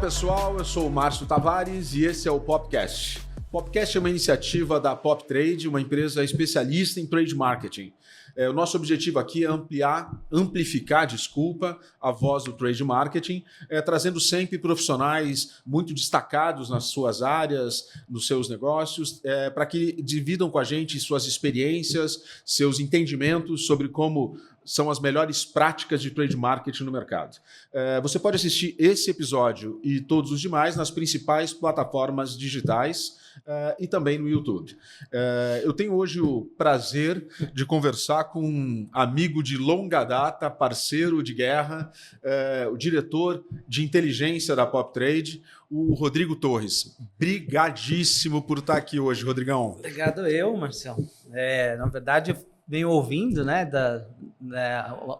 pessoal, eu sou o Márcio Tavares e esse é o Popcast. O Popcast é uma iniciativa da PopTrade, uma empresa especialista em trade marketing. O nosso objetivo aqui é amplificar a voz do trade marketing, trazendo sempre profissionais muito destacados nas suas áreas, nos seus negócios, para que dividam com a gente suas experiências, seus entendimentos sobre como são as melhores práticas de trade marketing no mercado. Você pode assistir esse episódio e todos os demais nas principais plataformas digitais e também no YouTube. Eu tenho hoje o prazer de conversar com um amigo de longa data, parceiro de guerra, o diretor de inteligência da PopTrade, o Rodrigo Torres. Brigadíssimo por estar aqui hoje, Rodrigão. Obrigado eu, Marcelo. Na verdade, eu venho ouvindo,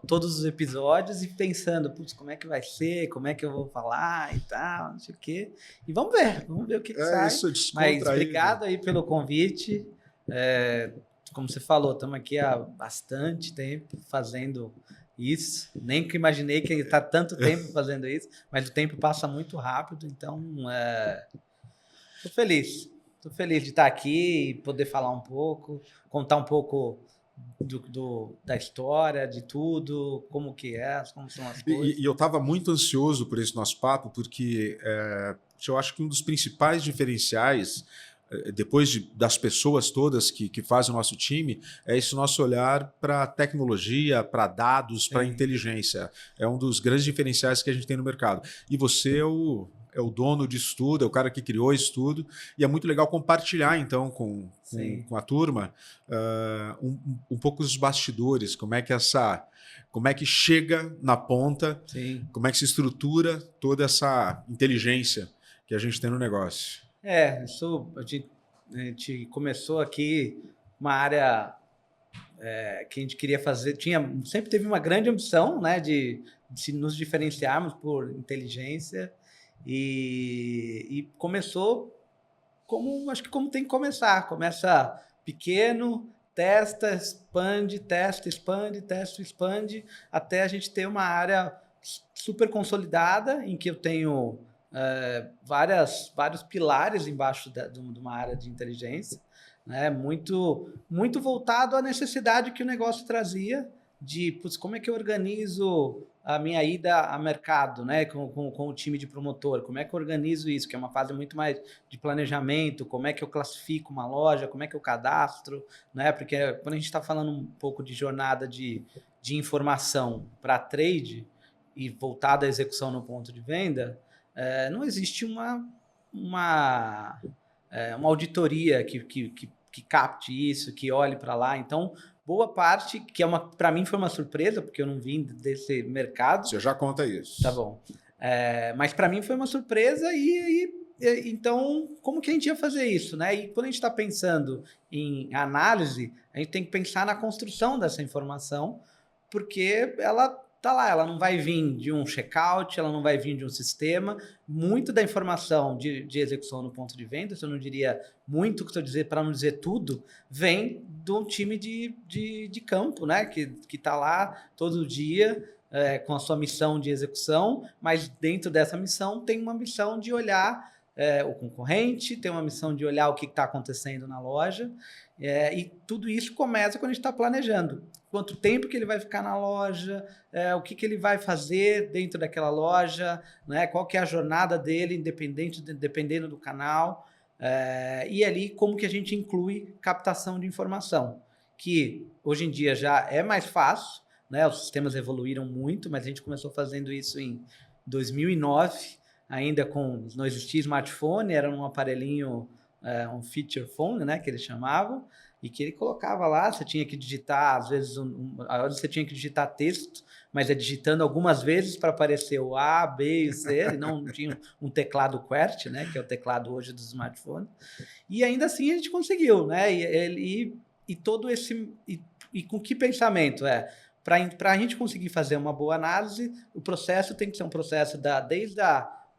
todos os episódios e pensando, como é que vai ser, como é que eu vou falar e tal, não sei o quê. E vamos ver o que sai. Isso, mas obrigado aí pelo convite. Como você falou, estamos aqui há bastante tempo fazendo isso. Nem que imaginei que está tanto tempo fazendo isso, mas o tempo passa muito rápido, então estou feliz. Estou feliz de estar aqui e poder falar um pouco, contar um pouco da história, de tudo, como são as coisas. E eu estava muito ansioso por esse nosso papo, porque eu acho que um dos principais diferenciais, depois das pessoas todas que fazem o nosso time, é esse nosso olhar para tecnologia, para dados, para inteligência. É um dos grandes diferenciais que a gente tem no mercado. E você é o dono disso tudo, é o cara que criou isso tudo, e é muito legal compartilhar, então, com a turma um pouco dos bastidores, como é que chega na ponta, como é que se estrutura toda essa inteligência que a gente tem no negócio. A gente começou aqui uma área que a gente queria fazer, sempre teve uma grande ambição, de nos diferenciarmos por inteligência, e começou acho que como tem que começar. Começa pequeno, testa, expande, até a gente ter uma área super consolidada, em que eu tenho vários pilares embaixo de uma área de inteligência, muito, muito voltado à necessidade que o negócio trazia de como é que eu organizo a minha ida a mercado, com o time de promotor, como é que eu organizo isso, que é uma fase muito mais de planejamento, como é que eu classifico uma loja, como é que eu cadastro, porque quando a gente está falando um pouco de jornada de informação para trade e voltada à execução no ponto de venda, não existe uma auditoria que capte isso, que olhe para lá. Então, boa parte, que para mim foi uma surpresa, porque eu não vim desse mercado. Você já conta isso. Tá bom. Mas para mim foi uma surpresa então, como que a gente ia fazer isso, E quando a gente está pensando em análise, a gente tem que pensar na construção dessa informação, porque ela tá lá, ela não vai vir de um checkout, ela não vai vir de um sistema. Muito da informação de execução no ponto de venda, se eu não diria muito, para não dizer tudo, vem do time de campo, que está lá todo dia com a sua missão de execução, mas dentro dessa missão tem uma missão de olhar o concorrente, tem uma missão de olhar o que está acontecendo na loja, e tudo isso começa quando a gente está planejando. Quanto tempo que ele vai ficar na loja, o que ele vai fazer dentro daquela loja, qual que é a jornada dele, dependendo do canal, e ali como que a gente inclui captação de informação, que hoje em dia já é mais fácil, os sistemas evoluíram muito, mas a gente começou fazendo isso em 2009, ainda não existia smartphone, era um aparelhinho, um feature phone, que eles chamavam, e que ele colocava lá, você tinha que digitar, às vezes você tinha que digitar texto, mas digitando algumas vezes para aparecer o A, B e o C, e não tinha um teclado QWERTY, que é o teclado hoje do smartphone, e ainda assim a gente conseguiu, e todo esse... E com que pensamento? Para a gente conseguir fazer uma boa análise, o processo tem que ser um processo desde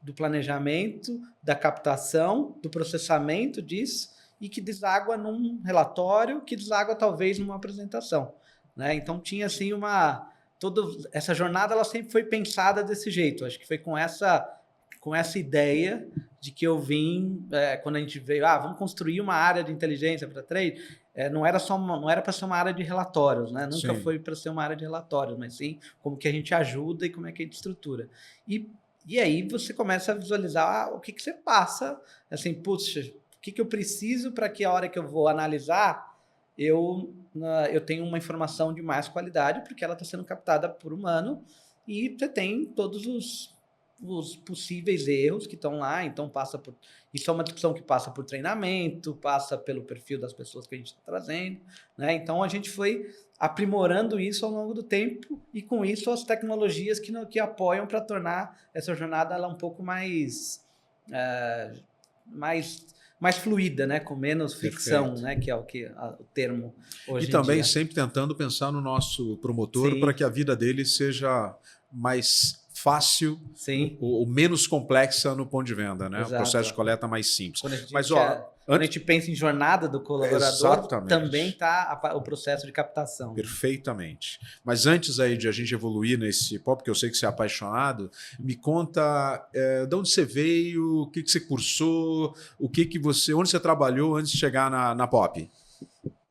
do planejamento, da captação, do processamento disso, e que deságua num relatório, que deságua talvez numa apresentação. Então tinha assim toda essa jornada ela sempre foi pensada desse jeito. Acho que foi com essa com essa ideia de que eu vim, quando a gente veio, vamos construir uma área de inteligência para trade, não era para ser uma área de relatórios, né? Nunca foi para ser uma área de relatórios, mas sim como que a gente ajuda e como é que a gente estrutura. E aí você começa a visualizar o que você passa, assim, puxa, o que eu preciso para que a hora que eu vou analisar, eu tenho uma informação de mais qualidade, porque ela está sendo captada por humano, e você tem todos os possíveis erros que estão lá, então isso é uma discussão que passa por treinamento, passa pelo perfil das pessoas que a gente está trazendo, né? Então a gente foi aprimorando isso ao longo do tempo e com isso as tecnologias que apoiam para tornar essa jornada ela um pouco mais fluida, né? Com menos fricção, né? Que é o termo hoje em dia. E também sempre tentando pensar no nosso promotor para que a vida dele seja mais fácil ou menos complexa no ponto de venda, né? Exato. O processo de coleta mais simples. Quando a gente pensa em jornada do colaborador, também está o processo de captação. Perfeitamente. Mas antes aí de a gente evoluir nesse pop, porque eu sei que você é apaixonado, me conta de onde você veio, o que você cursou, onde você trabalhou antes de chegar na Pop?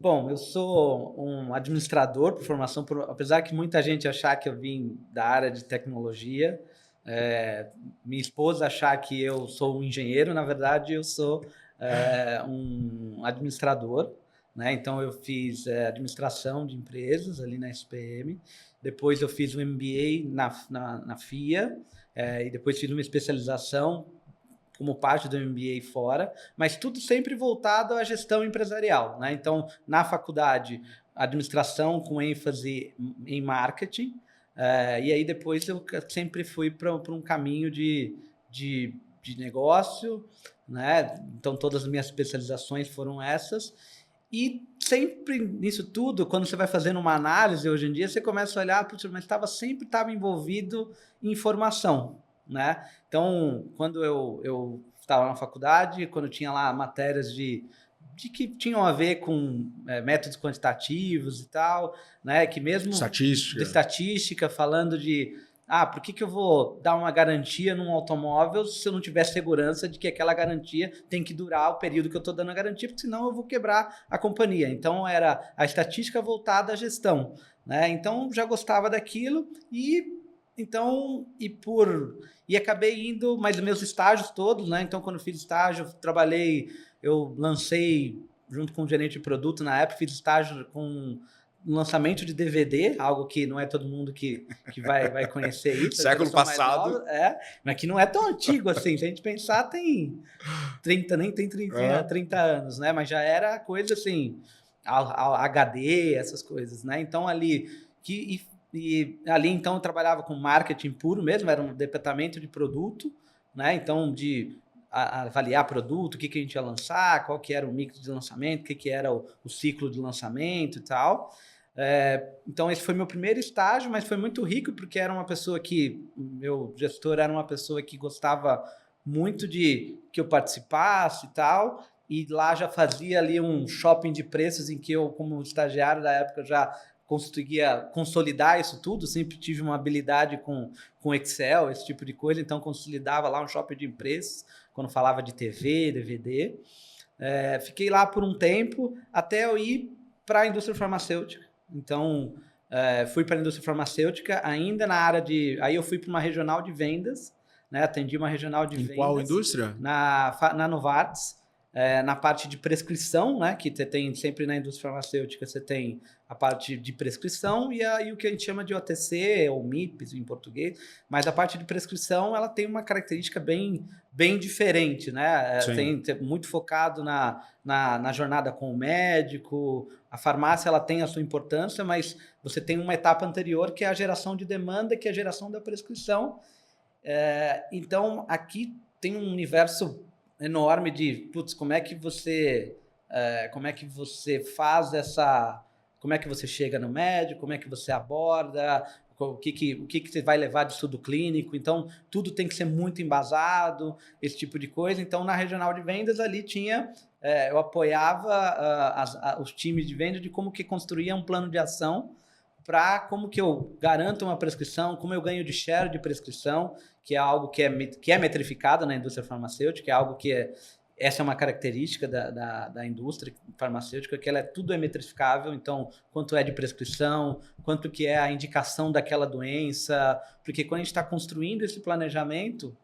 Bom, eu sou um administrador por formação, apesar que muita gente achar que eu vim da área de tecnologia, minha esposa achar que eu sou um engenheiro, na verdade eu sou um administrador, né? Então eu fiz administração de empresas ali na SPM, depois eu fiz um MBA na FIA, e depois fiz uma especialização como parte do MBA fora, mas tudo sempre voltado à gestão empresarial, né? Então, na faculdade, administração com ênfase em marketing, e aí depois eu sempre fui para um caminho de negócio, né? Então, todas as minhas especializações foram essas. E sempre nisso tudo, quando você vai fazendo uma análise hoje em dia, você começa a olhar, mas sempre estava envolvido em informação, né? Então, quando eu estava na faculdade, quando tinha lá matérias de que tinham a ver com métodos quantitativos e tal, né? Que mesmo de estatística, falando de por que eu vou dar uma garantia num automóvel se eu não tiver segurança de que aquela garantia tem que durar o período que eu estou dando a garantia, porque senão eu vou quebrar a companhia. Então, era a estatística voltada à gestão, né? Então, já gostava daquilo e acabei indo, mas meus estágios todos, né? Então, quando eu fiz estágio, eu lancei, junto com o gerente de produto, na época, fiz estágio com lançamento de DVD, algo que não é todo mundo que vai conhecer isso. Século passado. Mas que não é tão antigo assim. Se a gente pensar, tem 30 anos, né? Mas já era coisa assim, HD, essas coisas, né? Então, ali então eu trabalhava com marketing puro mesmo, era um departamento de produto, né? Então de avaliar produto, o que a gente ia lançar, qual que era o mix de lançamento, o que era o ciclo de lançamento e tal. Então esse foi meu primeiro estágio, mas foi muito rico porque era uma pessoa meu gestor era uma pessoa que gostava muito de que eu participasse e tal, e lá já fazia ali um shopping de preços em que eu, como estagiário da época, já conseguia consolidar isso tudo, sempre tive uma habilidade com Excel, esse tipo de coisa, então consolidava lá um shopping de preços, quando falava de TV, DVD. Fiquei lá por um tempo, até eu ir para a indústria farmacêutica. Então, fui para a indústria farmacêutica, ainda na área aí eu fui para uma regional de vendas, né? Atendi uma regional de vendas. Em qual indústria? Na Novartis. Na parte de prescrição, né, que você tem sempre na indústria farmacêutica, você tem a parte de prescrição e o que a gente chama de OTC, ou MIPs em português, mas a parte de prescrição ela tem uma característica bem diferente, né? Tem muito focado na jornada com o médico, a farmácia ela tem a sua importância, mas você tem uma etapa anterior que é a geração de demanda, que é a geração da prescrição. Então, aqui tem um universo enorme de, como é que você faz como é que você chega no médico, como é que você aborda, o que você vai levar de estudo clínico, então tudo tem que ser muito embasado, esse tipo de coisa. Então na regional de vendas ali eu apoiava os times de venda de como que construía um plano de ação para como que eu garanto uma prescrição, como eu ganho de share de prescrição. que é algo que é metrificado na indústria farmacêutica, é algo que essa é uma característica da indústria farmacêutica, que tudo é metrificável, então, quanto é de prescrição, quanto que é a indicação daquela doença, porque quando a gente está construindo esse planejamento,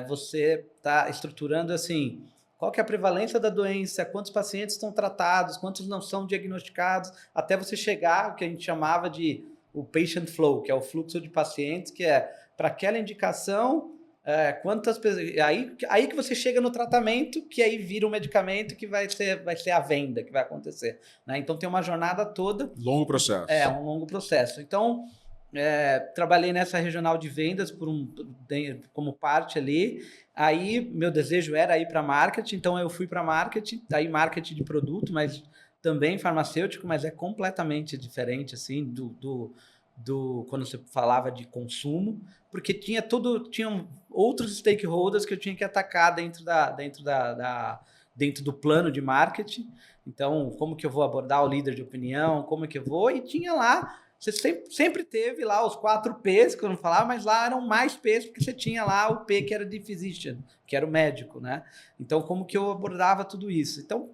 você está estruturando assim, qual que é a prevalência da doença, quantos pacientes estão tratados, quantos não são diagnosticados, até você chegar ao que a gente chamava de o patient flow, que é o fluxo de pacientes, que é para aquela indicação, quantas pessoas. Aí que você chega no tratamento, que aí vira um medicamento que vai ser a venda que vai acontecer. Né? Então tem uma jornada toda. Longo processo. Um longo processo. Então, trabalhei nessa regional de vendas como parte ali. Aí meu desejo era ir para marketing, então eu fui para marketing, aí marketing de produto, mas também farmacêutico, mas é completamente diferente assim do quando você falava de consumo, porque tinham outros stakeholders que eu tinha que atacar dentro do plano de marketing. Então, como que eu vou abordar o líder de opinião, como é que eu vou, e tinha lá, você sempre teve lá os 4 P's, que eu não falava, mas lá eram mais P's, porque você tinha lá o P que era de physician, que era o médico, né? Então, como que eu abordava tudo isso? Então,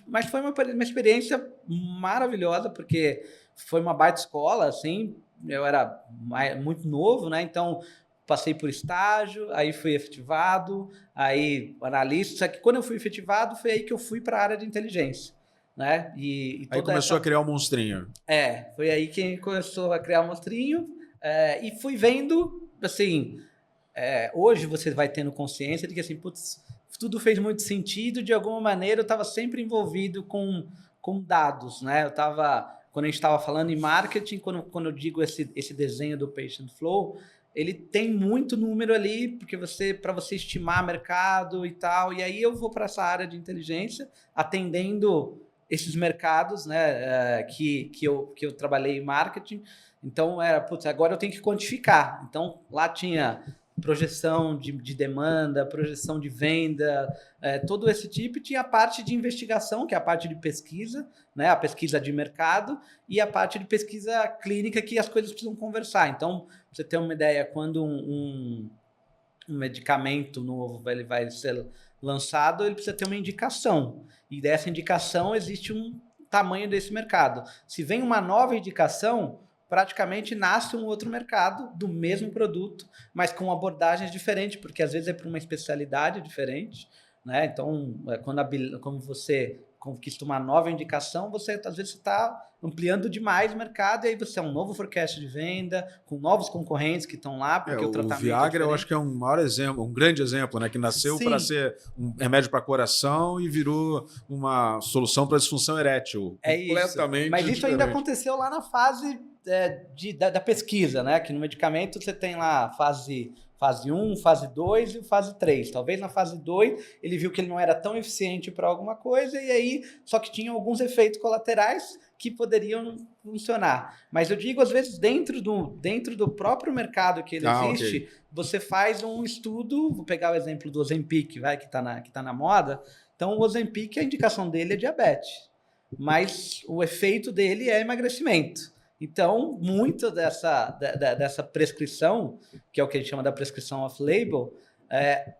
mas foi uma experiência maravilhosa, porque foi uma baita escola, assim, eu era muito novo, né? Então, passei por estágio, aí fui efetivado, aí analista, só que quando eu fui efetivado, foi aí que eu fui para a área de inteligência, né? Aí começou a criar o monstrinho. Foi aí que começou a criar o monstrinho, e fui vendo, assim, hoje você vai tendo consciência de que, assim, putz, tudo fez muito sentido, de alguma maneira eu estava sempre envolvido com dados, né? Quando a gente estava falando em marketing, quando eu digo esse desenho do patient flow, ele tem muito número ali, porque para você estimar mercado e tal, e aí eu vou para essa área de inteligência, atendendo esses mercados, né, que eu trabalhei em marketing. Então, agora eu tenho que quantificar. Então, lá tinha projeção de demanda, projeção de venda, todo esse tipo. E tinha a parte de investigação, que é a parte de pesquisa, né, a pesquisa de mercado, e a parte de pesquisa clínica, que as coisas precisam conversar. Então, pra você ter uma ideia, quando um medicamento novo ele vai ser lançado, ele precisa ter uma indicação. E dessa indicação existe um tamanho desse mercado. Se vem uma nova indicação, praticamente nasce um outro mercado do mesmo produto, mas com abordagens diferentes, porque às vezes é para uma especialidade diferente, né? Então, quando você conquista uma nova indicação, às vezes está ampliando demais o mercado, e aí você é um novo forecast de venda, com novos concorrentes que estão lá, porque o tratamento o Viagra eu acho que é um maior exemplo, um grande exemplo, né? Que nasceu para ser um remédio para coração e virou uma solução para disfunção erétil. Completamente isso. Mas isso diferente. ainda aconteceu lá na fase da pesquisa, né? Que no medicamento você tem lá fase 1, fase 2 e fase 3. Talvez na fase 2 ele viu que ele não era tão eficiente para alguma coisa, e aí só que tinha alguns efeitos colaterais que poderiam funcionar. Mas eu digo, às vezes, dentro do próprio mercado que ele existe, okay, você faz um estudo, vou pegar o exemplo do Ozempic, que está na moda. Então, o Ozempic, a indicação dele é diabetes, mas o efeito dele é emagrecimento. Então, muito dessa prescrição, que é o que a gente chama da prescrição off-label,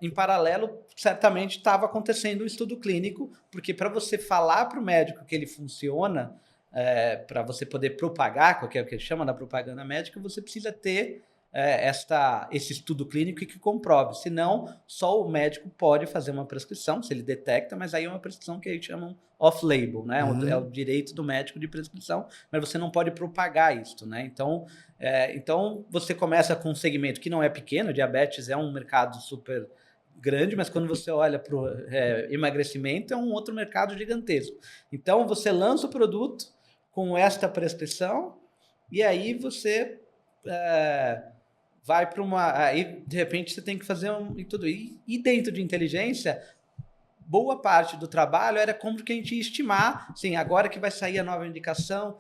em paralelo, certamente estava acontecendo um estudo clínico, porque para você falar para o médico que ele funciona, para você poder propagar, que é o que ele chama da propaganda médica, você precisa ter esse estudo clínico que comprove. Senão, só o médico pode fazer uma prescrição, se ele detecta, mas aí é uma prescrição que eles chamam off-label, né? É o direito do médico de prescrição, mas você não pode propagar isso, né? Então, você começa com um segmento que não é pequeno, diabetes é um mercado super grande, mas quando você olha para o emagrecimento, é um outro mercado gigantesco. Então, você lança o produto com esta prescrição, e aí você vai para aí, de repente, você tem que fazer tudo. E dentro de inteligência, boa parte do trabalho era como que a gente ia estimar, assim, agora que vai sair a nova indicação,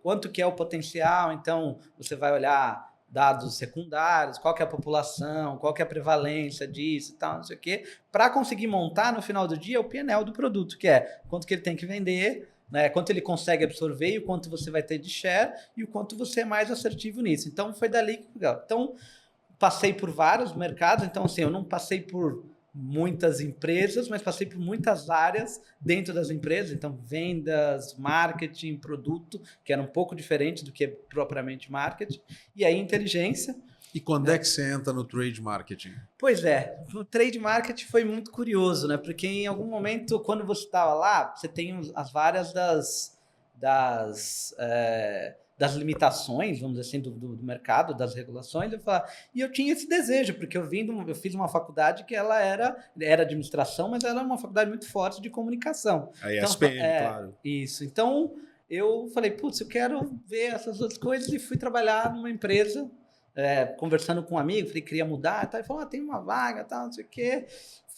quanto que é o potencial. Então, você vai olhar dados secundários, qual que é a população, qual que é a prevalência disso e tal, não sei o quê, para conseguir montar no final do dia o P&L do produto, que é quanto que ele tem que vender, né, quanto ele consegue absorver, e o quanto você vai ter de share, e o quanto você é mais assertivo nisso. Então, foi dali que... Então, passei por vários mercados, então assim, eu não passei por muitas empresas, mas passei por muitas áreas dentro das empresas, então vendas, marketing, produto, que era um pouco diferente do que é propriamente marketing, e aí inteligência. E quando é que você entra no trade marketing? Pois é, o trade marketing foi muito curioso, né? Porque em algum momento, quando você estava lá, você tem as várias das limitações, vamos dizer assim, do mercado, das regulações, e eu tinha esse desejo, porque eu fiz uma faculdade que ela era administração, mas ela era uma faculdade muito forte de comunicação. A Então, ESPM, claro. Isso. Então, eu falei, putz, eu quero ver essas outras coisas e fui trabalhar numa empresa, conversando com um amigo, falei que queria mudar, tá? Ele falou, tem uma vaga, tal, não sei o quê.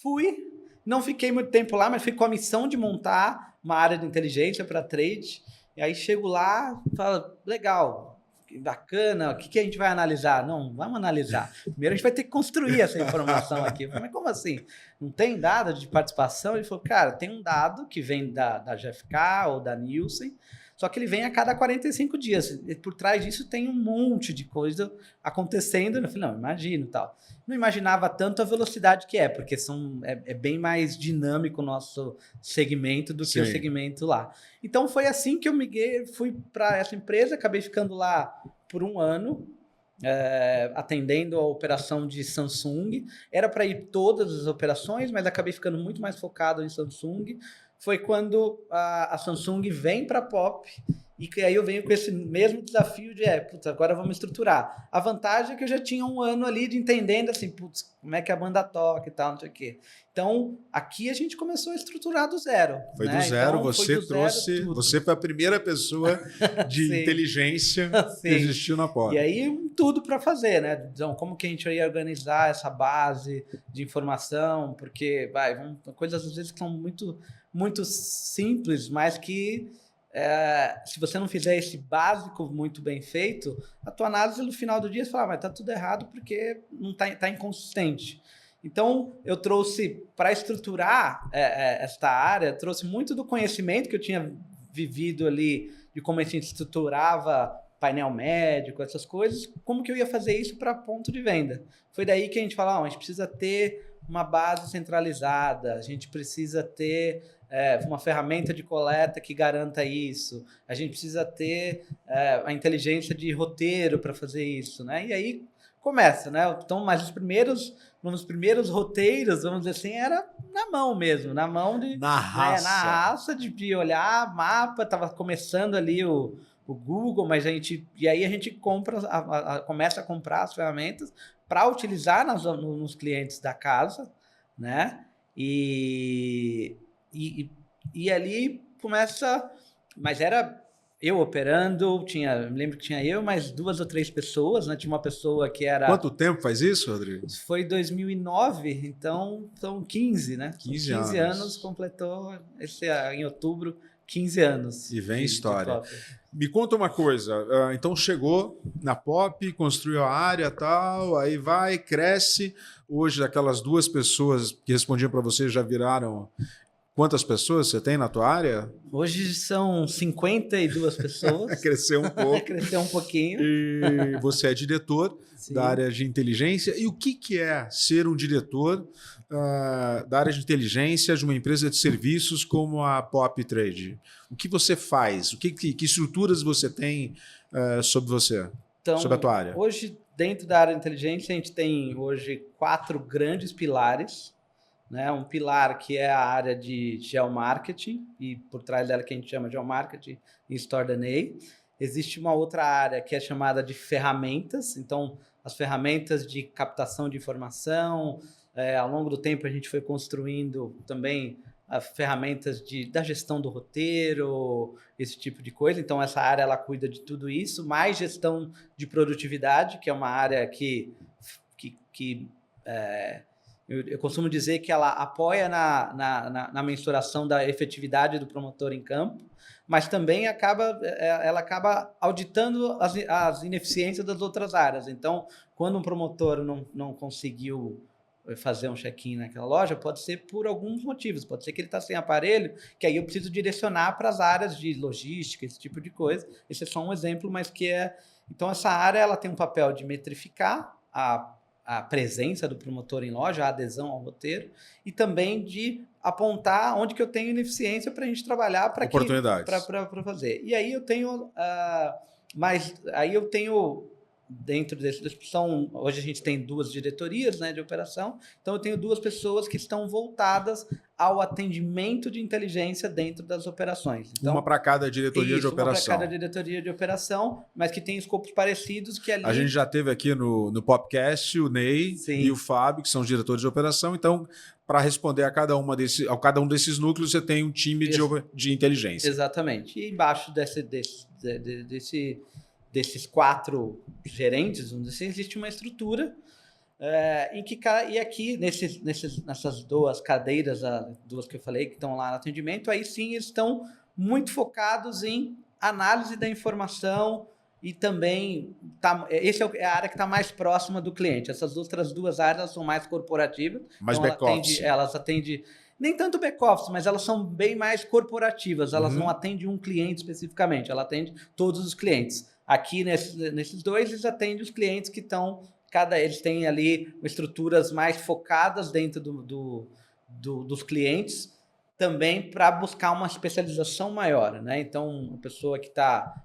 Fui, não fiquei muito tempo lá, mas fui com a missão de montar uma área de inteligência para trade. E aí chego lá, falo, legal, bacana, o que a gente vai analisar? Não, vamos analisar. Primeiro a gente vai ter que construir essa informação aqui. Eu falei, mas como assim? Não tem dado de participação? Ele falou, cara, tem um dado que vem da GfK ou da Nielsen, só que ele vem a cada 45 dias. E por trás disso tem um monte de coisa acontecendo. Eu falei, não, imagino tal. Não imaginava tanto a velocidade que porque é bem mais dinâmico o nosso segmento do que o segmento lá. Então foi assim que eu fui para essa empresa, acabei ficando lá por um ano, atendendo a operação de Samsung. Era para ir todas as operações, mas acabei ficando muito mais focado em Samsung. Foi quando a Samsung vem para a Pop, e que aí eu venho com esse mesmo desafio de, agora vamos estruturar. A vantagem é que eu já tinha um ano ali de entendendo, assim, como é que a banda toca e tal, não sei o quê. Então, aqui a gente começou a estruturar do zero. Foi do zero, então, você trouxe, você foi a primeira pessoa de inteligência que existiu na Pop. E aí, tudo para fazer, né? Então, como que a gente ia organizar essa base de informação, porque, coisas às vezes que são muito simples, mas que se você não fizer esse básico muito bem feito, a tua análise no final do dia você fala, mas tá tudo errado porque não tá inconsistente. Então, eu trouxe, para estruturar esta área, trouxe muito do conhecimento que eu tinha vivido ali, de como a gente estruturava painel médico, essas coisas, como que eu ia fazer isso para ponto de venda. Foi daí que a gente falou, a gente precisa ter uma base centralizada, a gente precisa ter uma ferramenta de coleta que garanta isso, a gente precisa ter a inteligência de roteiro para fazer isso, né? E aí começa, né? Então, mas os primeiros roteiros, vamos dizer assim, era na mão mesmo, na raça, na raça de olhar mapa, estava começando ali o Google, mas e aí a gente começa a comprar as ferramentas para utilizar nos clientes da casa, né? E ali começa, mas era eu operando, me lembro que tinha eu mais 2 ou 3 pessoas, né? Tinha uma pessoa que era... Quanto tempo faz isso, Rodrigo? Foi 2009, então são 15, né? 15 anos completou em outubro, 15 anos. E vem história. Me conta uma coisa, então chegou na Pop, construiu a área e tal, aí vai, cresce, hoje aquelas 2 pessoas que respondiam para você já viraram... Quantas pessoas você tem na tua área? Hoje são 52 pessoas. Cresceu um pouco. Cresceu um pouquinho. E você é diretor da área de inteligência. E o que é ser um diretor da área de inteligência de uma empresa de serviços como a Pop Trade? O que você faz? Que estruturas você tem sobre você, sobre a tua área? Hoje, dentro da área de inteligência, a gente tem hoje 4 grandes pilares. Né? Um pilar que é a área de geomarketing, e por trás dela que a gente chama de geomarketing e Store DNA. Existe uma outra área que é chamada de ferramentas, então as ferramentas de captação de informação, ao longo do tempo a gente foi construindo também ferramentas da gestão do roteiro, esse tipo de coisa, então essa área ela cuida de tudo isso, mais gestão de produtividade, que é uma área que eu costumo dizer que ela apoia na mensuração da efetividade do promotor em campo, mas também ela acaba auditando as ineficiências das outras áreas. Então, quando um promotor não conseguiu fazer um check-in naquela loja, pode ser por alguns motivos. Pode ser que ele está sem aparelho, que aí eu preciso direcionar para as áreas de logística, esse tipo de coisa. Esse é só um exemplo, mas que é... Então, essa área ela tem um papel de metrificar a presença do promotor em loja, a adesão ao roteiro, e também de apontar onde que eu tenho ineficiência para a gente trabalhar para fazer. E aí eu tenho dentro desse hoje a gente tem 2 diretorias, né, de operação, então eu tenho 2 pessoas que estão voltadas ao atendimento de inteligência dentro das operações. Então, uma para cada diretoria de operação. Uma para cada diretoria de operação, mas que tem escopos parecidos que ali... A gente já teve aqui no podcast o Ney e o Fábio, que são os diretores de operação, então para responder a cada um desses núcleos você tem um time de inteligência. Exatamente. E embaixo desses 4 gerentes, existe uma estrutura e aqui nessas 2 cadeiras, 2 que eu falei que estão lá no atendimento, aí sim eles estão muito focados em análise da informação e também essa é a área que está mais próxima do cliente. Essas outras 2 áreas são mais corporativas. Mais então back-office. Elas atendem nem tanto back-office, mas elas são bem mais corporativas. Elas não atendem um cliente especificamente, ela atende todos os clientes. Aqui, nesses 2, eles atendem os clientes que estão... Eles têm ali estruturas mais focadas dentro dos clientes, também para buscar uma especialização maior, né? Então, a pessoa que está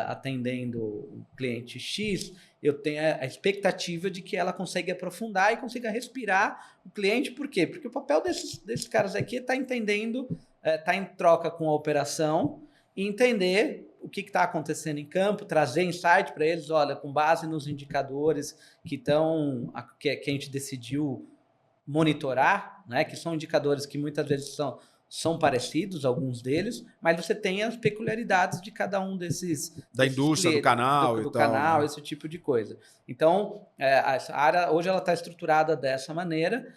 atendendo o cliente X, eu tenho a expectativa de que ela consiga aprofundar e consiga respirar o cliente. Por quê? Porque o papel desses caras aqui está entendendo, está em troca com a operação e entender o que está acontecendo em campo, trazer insight para eles, olha, com base nos indicadores que a gente decidiu monitorar, né, que são indicadores que muitas vezes são parecidos, alguns deles, mas você tem as peculiaridades de cada um desses... Da indústria, do canal do canal, né? Esse tipo de coisa. Então, a área hoje ela está estruturada dessa maneira,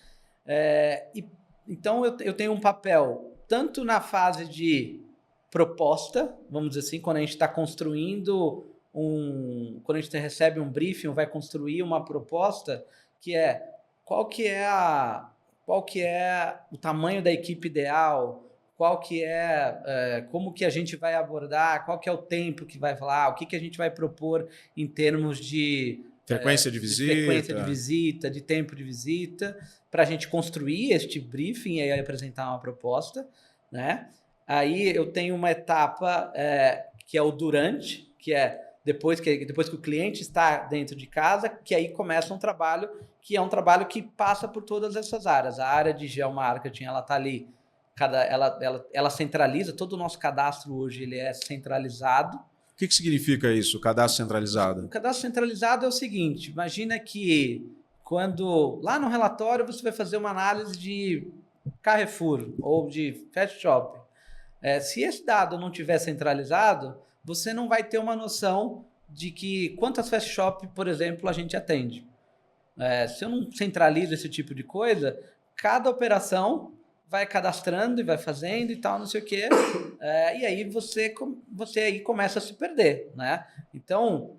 então eu tenho um papel tanto na fase de proposta, vamos dizer assim, quando a gente está construindo quando a gente recebe um briefing, vai construir uma proposta, que é qual que é o tamanho da equipe ideal, como que a gente vai abordar, qual que é o tempo que vai falar, o que a gente vai propor em termos de frequência de visita, de tempo de visita, para a gente construir este briefing e aí apresentar uma proposta, né? Aí eu tenho uma etapa que é o durante, que é depois que o cliente está dentro de casa, que aí começa um trabalho que é um trabalho que passa por todas essas áreas. A área de geomarketing, ela está ali, ela centraliza, todo o nosso cadastro hoje ele é centralizado. O que significa isso, cadastro centralizado? O cadastro centralizado é o seguinte, imagina que quando lá no relatório você vai fazer uma análise de Carrefour ou de Fast Shop. Se esse dado não estiver centralizado, você não vai ter uma noção de quantas fast shop, por exemplo, a gente atende. Se eu não centralizo esse tipo de coisa, cada operação vai cadastrando e vai fazendo e tal, não sei o quê, e aí você aí começa a se perder, né? Então,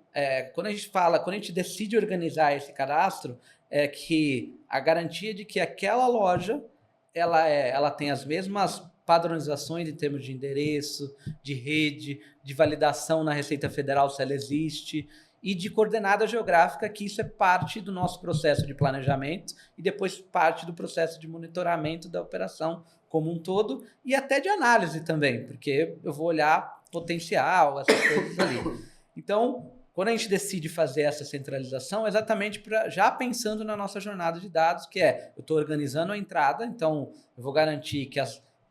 quando a gente decide organizar esse cadastro, é que a garantia de que aquela loja ela tem as mesmas padronizações em termos de endereço, de rede, de validação na Receita Federal se ela existe, e de coordenada geográfica, que isso é parte do nosso processo de planejamento e depois parte do processo de monitoramento da operação como um todo e até de análise também, porque eu vou olhar potencial, essas coisas ali. Então, quando a gente decide fazer essa centralização, é exatamente já pensando na nossa jornada de dados, que eu estou organizando a entrada, então eu vou garantir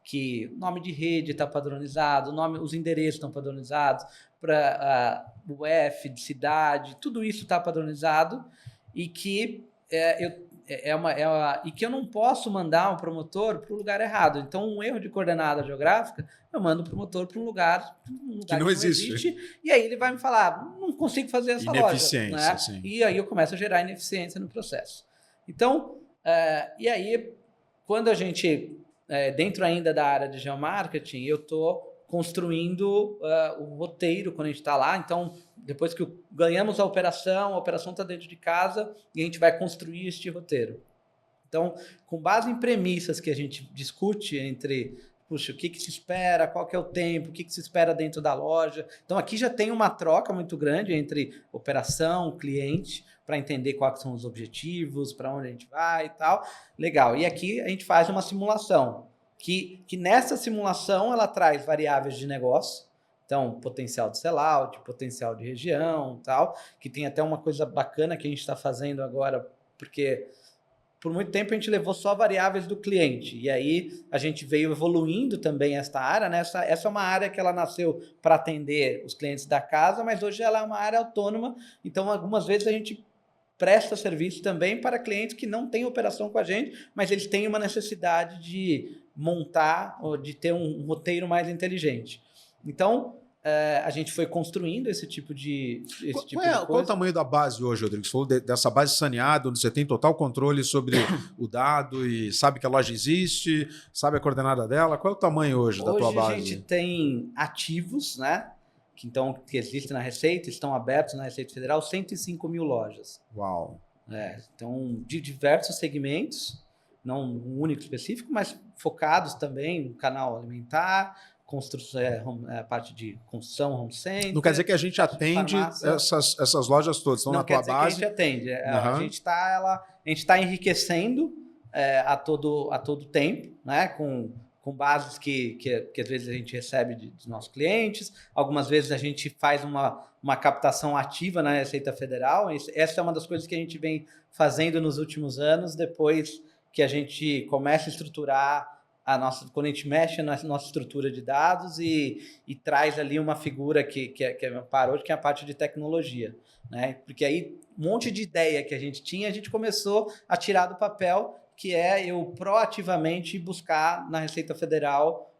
que o nome de rede está padronizado, os endereços estão padronizados, para o F de cidade, tudo isso está padronizado e que e que eu não posso mandar um promotor para o lugar errado. Então, um erro de coordenada geográfica, eu mando o promotor para um lugar que não existe. E aí ele vai me falar, não consigo fazer essa loja. Né? Sim. E aí eu começo a gerar ineficiência no processo. Então, e aí, quando a gente, dentro ainda da área de geomarketing, eu estou construindo o roteiro quando a gente está lá. Então, depois que ganhamos a operação está dentro de casa e a gente vai construir este roteiro. Então, com base em premissas que a gente discute entre, puxa, o que se espera, qual que é o tempo, o que se espera dentro da loja. Então, aqui já tem uma troca muito grande entre operação, cliente, para entender quais são os objetivos, para onde a gente vai e tal. Legal. E aqui a gente faz uma simulação, que nessa simulação ela traz variáveis de negócio, então potencial de sellout, potencial de região, tal, que tem até uma coisa bacana que a gente está fazendo agora, porque por muito tempo a gente levou só variáveis do cliente, e aí a gente veio evoluindo também esta área, né? Essa é uma área que ela nasceu para atender os clientes da casa, mas hoje ela é uma área autônoma, então algumas vezes a gente presta serviço também para clientes que não têm operação com a gente, mas eles têm uma necessidade de montar ou de ter um roteiro mais inteligente. Então, a gente foi construindo esse tipo de coisa. Qual é o tamanho da base hoje, Rodrigo? Você falou dessa base saneada, onde você tem total controle sobre o dado e sabe que a loja existe, sabe a coordenada dela. Qual é o tamanho hoje da tua base? Hoje a gente tem ativos, né? Que existem na Receita, estão abertos na Receita Federal, 105 mil lojas. Uau! Então, de diversos segmentos, não um único específico, mas focados também no canal alimentar, construção, parte de construção, home center. Não quer dizer que a gente atende essas lojas todas, estão na tua base? Não quer dizer que a gente atende. A gente está enriquecendo a todo tempo, né? Com bases que às vezes a gente recebe dos nossos clientes, algumas vezes a gente faz uma captação ativa na Receita Federal. Essa é uma das coisas que a gente vem fazendo nos últimos anos, depois que a gente começa a estruturar quando a gente mexe na nossa estrutura de dados e traz ali uma figura que parou, que é a parte de tecnologia, né? Porque aí um monte de ideia que a gente tinha, a gente começou a tirar do papel, que é eu proativamente buscar na Receita Federal,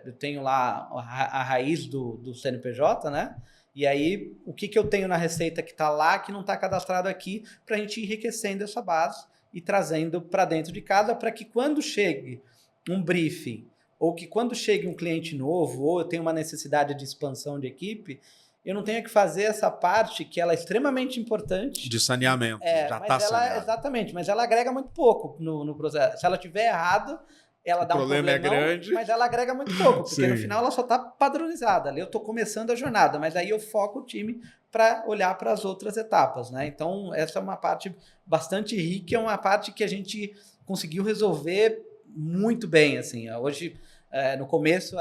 eu tenho lá a raiz do CNPJ, né? E aí, o que eu tenho na Receita que está lá, que não está cadastrado aqui, para a gente ir enriquecendo essa base e trazendo para dentro de casa, para que quando chegue um briefing, ou que quando chegue um cliente novo, ou eu tenho uma necessidade de expansão de equipe, eu não tenho que fazer essa parte que ela é extremamente importante. De saneamento, já está saneado. Exatamente, mas ela agrega muito pouco no processo. Se ela estiver errado, ela dá um problema. O problema é grande. Mas ela agrega muito pouco, porque no final ela só está padronizada. Ali eu estou começando a jornada, mas aí eu foco o time para olhar para as outras etapas, né? Então, essa é uma parte bastante rica, é uma parte que a gente conseguiu resolver muito bem, assim. Hoje, no começo,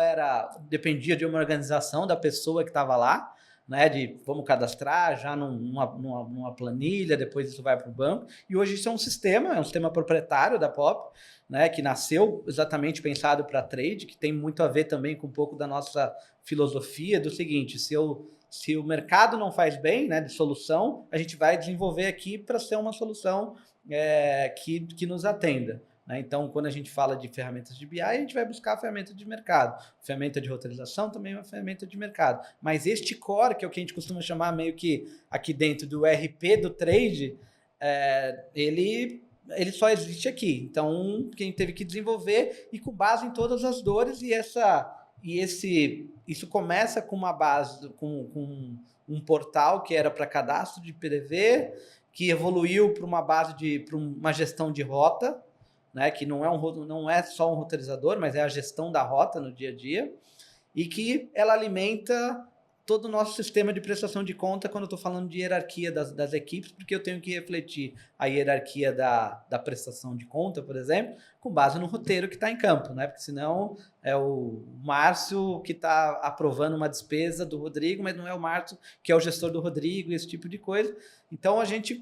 dependia de uma organização da pessoa que estava lá, né, vamos cadastrar já numa planilha, depois isso vai para o banco. E hoje isso é um sistema proprietário da Pop, né, que nasceu exatamente pensado para trade, que tem muito a ver também com um pouco da nossa filosofia do seguinte: se o mercado não faz bem, né, de solução, a gente vai desenvolver aqui para ser uma solução que nos atenda. Então, quando a gente fala de ferramentas de BI, a gente vai buscar a ferramenta de mercado. Ferramenta de roteirização também é uma ferramenta de mercado. Mas este core, que é o que a gente costuma chamar meio que aqui dentro do RP do trade, ele só existe aqui. Então, quem teve que desenvolver e com base em todas as dores, isso começa com uma base, com um portal que era para cadastro de PDV, que evoluiu para uma base para uma gestão de rota, né, que não é só um roteirizador, mas é a gestão da rota no dia a dia, e que ela alimenta todo o nosso sistema de prestação de conta quando eu estou falando de hierarquia das equipes, porque eu tenho que refletir a hierarquia da prestação de conta, por exemplo, com base no roteiro que está em campo, né? Porque senão é o Márcio que está aprovando uma despesa do Rodrigo, mas não é o Márcio que é o gestor do Rodrigo, esse tipo de coisa. Então a gente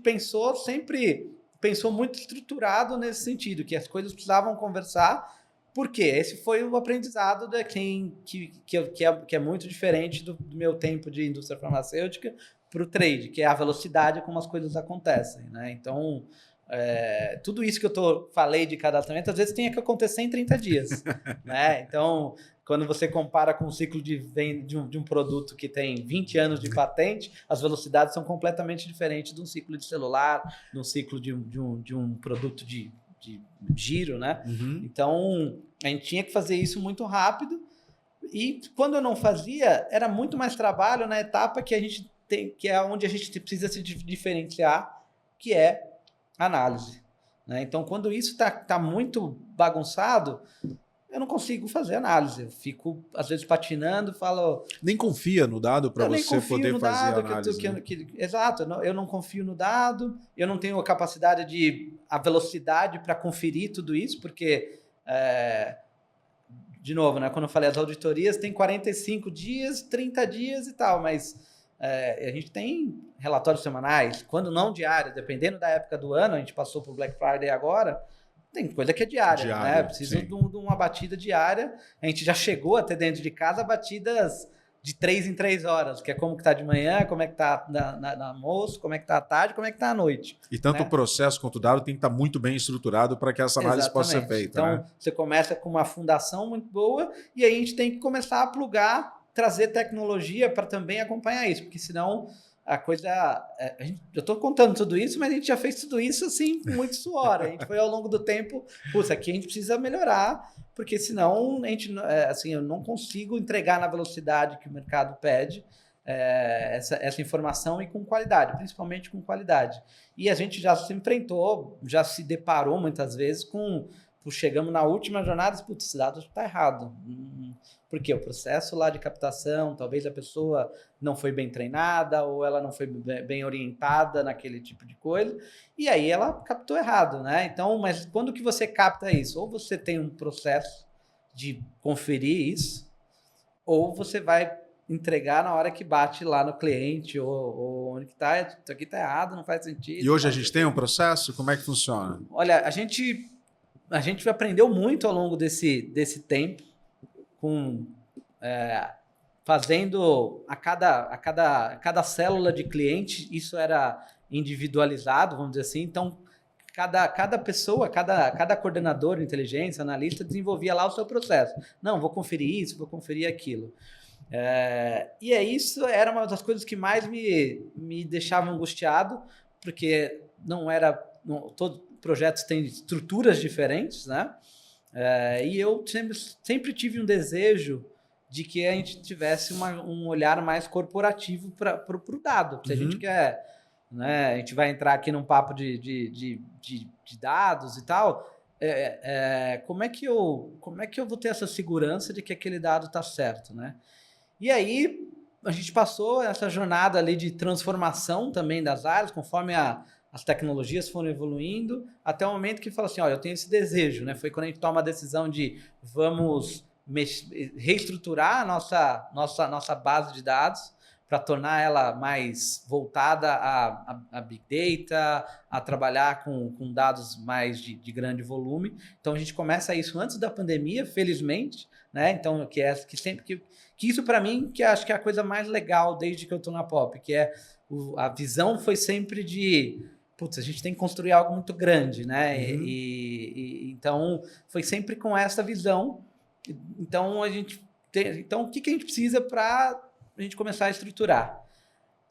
pensou muito estruturado nesse sentido, que as coisas precisavam conversar. Por quê? Esse foi o aprendizado que é muito diferente do meu tempo de indústria farmacêutica para o trade, que é a velocidade como as coisas acontecem, né? Então, tudo isso que eu falei de cadastramento, às vezes tem que acontecer em 30 dias. Né? Então, quando você compara com o ciclo de venda de um produto que tem 20 anos de patente, as velocidades são completamente diferentes de um ciclo de celular, de um ciclo de um produto de giro, né? Uhum. Então, a gente tinha que fazer isso muito rápido, e quando eu não fazia, era muito mais trabalho na etapa que a gente tem, que é onde a gente precisa se diferenciar, que é análise, né? Então, quando isso tá muito bagunçado, eu não consigo fazer análise. Eu fico, às vezes, patinando, falo... Nem confia no dado para você poder no fazer dado, análise. Exato, eu não confio no dado, eu não tenho a capacidade a velocidade para conferir tudo isso, porque, de novo, né, quando eu falei as auditorias, tem 45 dias, 30 dias e tal, mas a gente tem relatórios semanais, quando não diários, dependendo da época do ano, a gente passou por Black Friday agora, tem coisa que é diária, né? Precisa de uma batida diária. A gente já chegou a ter dentro de casa batidas de 3 em 3 horas, que é como que tá de manhã, como é que tá no almoço, como é que tá à tarde, como é que tá à noite. E tanto o processo quanto o dado tem que estar muito bem estruturado para que essa análise possa ser feita. Então, né? Você começa com uma fundação muito boa e aí a gente tem que começar a plugar, trazer tecnologia para também acompanhar isso, porque senão... A coisa... eu estou contando tudo isso, mas a gente já fez tudo isso assim com muito suor. A gente foi ao longo do tempo... Putz, aqui a gente precisa melhorar, porque senão a gente, eu não consigo entregar na velocidade que o mercado pede essa informação e com qualidade, principalmente com qualidade. E a gente já se enfrentou, já se deparou muitas vezes com... Chegamos na última jornada e putz, esse dado está errado. Porque o processo lá de captação, talvez a pessoa não foi bem treinada ou ela não foi bem orientada naquele tipo de coisa, e aí ela captou errado, né? Então, mas quando que você capta isso? Ou você tem um processo de conferir isso, ou você vai entregar na hora que bate lá no cliente, ou onde que tá, isso aqui tá errado, não faz sentido. E hoje a gente tem um processo? Como é que funciona? Olha, a gente aprendeu muito ao longo desse tempo, fazendo a cada célula de cliente, isso era individualizado, vamos dizer assim. Então, cada pessoa, cada coordenador de inteligência, analista, desenvolvia lá o seu processo. Não, vou conferir isso, vou conferir aquilo. E isso era uma das coisas que mais me deixava angustiado, porque todos os projetos têm estruturas diferentes, né? E eu sempre tive um desejo de que a gente tivesse um olhar mais corporativo para o dado. Se a gente quer, né, a gente vai entrar aqui num papo de dados e tal, como é que eu vou ter essa segurança de que aquele dado está certo, né? E aí a gente passou essa jornada ali de transformação também das áreas, conforme as tecnologias foram evoluindo, até o momento que fala assim, eu tenho esse desejo, né? Foi quando a gente toma a decisão de vamos reestruturar a nossa base de dados para tornar ela mais voltada a Big Data, a trabalhar com dados mais de grande volume. Então, a gente começa isso antes da pandemia, felizmente, né? Então, que isso para mim, que acho que é a coisa mais legal desde que eu estou na Pop, que a visão foi sempre de... Putz, a gente tem que construir algo muito grande, né? Uhum. Então, foi sempre com essa visão. Então, o que a gente precisa para a gente começar a estruturar?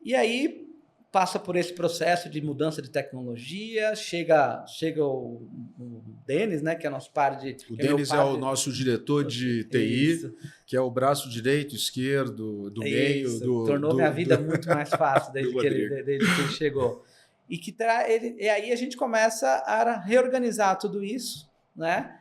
E aí, passa por esse processo de mudança de tecnologia, chega o Denis, né, que é nosso par de... O Denis é o nosso diretor de TI, isso, que é o braço direito, esquerdo, do meio. Tornou minha vida muito mais fácil desde que ele chegou. E aí a gente começa a reorganizar tudo isso, né?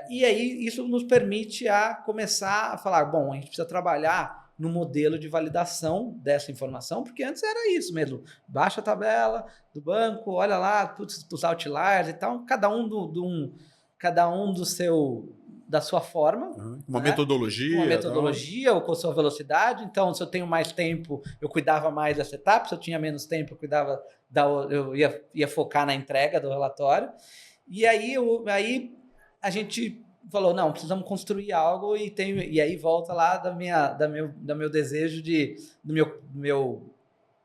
E aí isso nos permite começar a falar, bom, a gente precisa trabalhar no modelo de validação dessa informação, porque antes era isso mesmo, baixa a tabela do banco, olha lá, os outliers e tal, cada um da sua forma. Uma metodologia. Uma metodologia, ou com a sua velocidade. Então, se eu tenho mais tempo, eu cuidava mais dessa etapa. Se eu tinha menos tempo, eu ia focar na entrega do relatório. E aí a gente falou, não, precisamos construir algo e aí volta lá do meu desejo do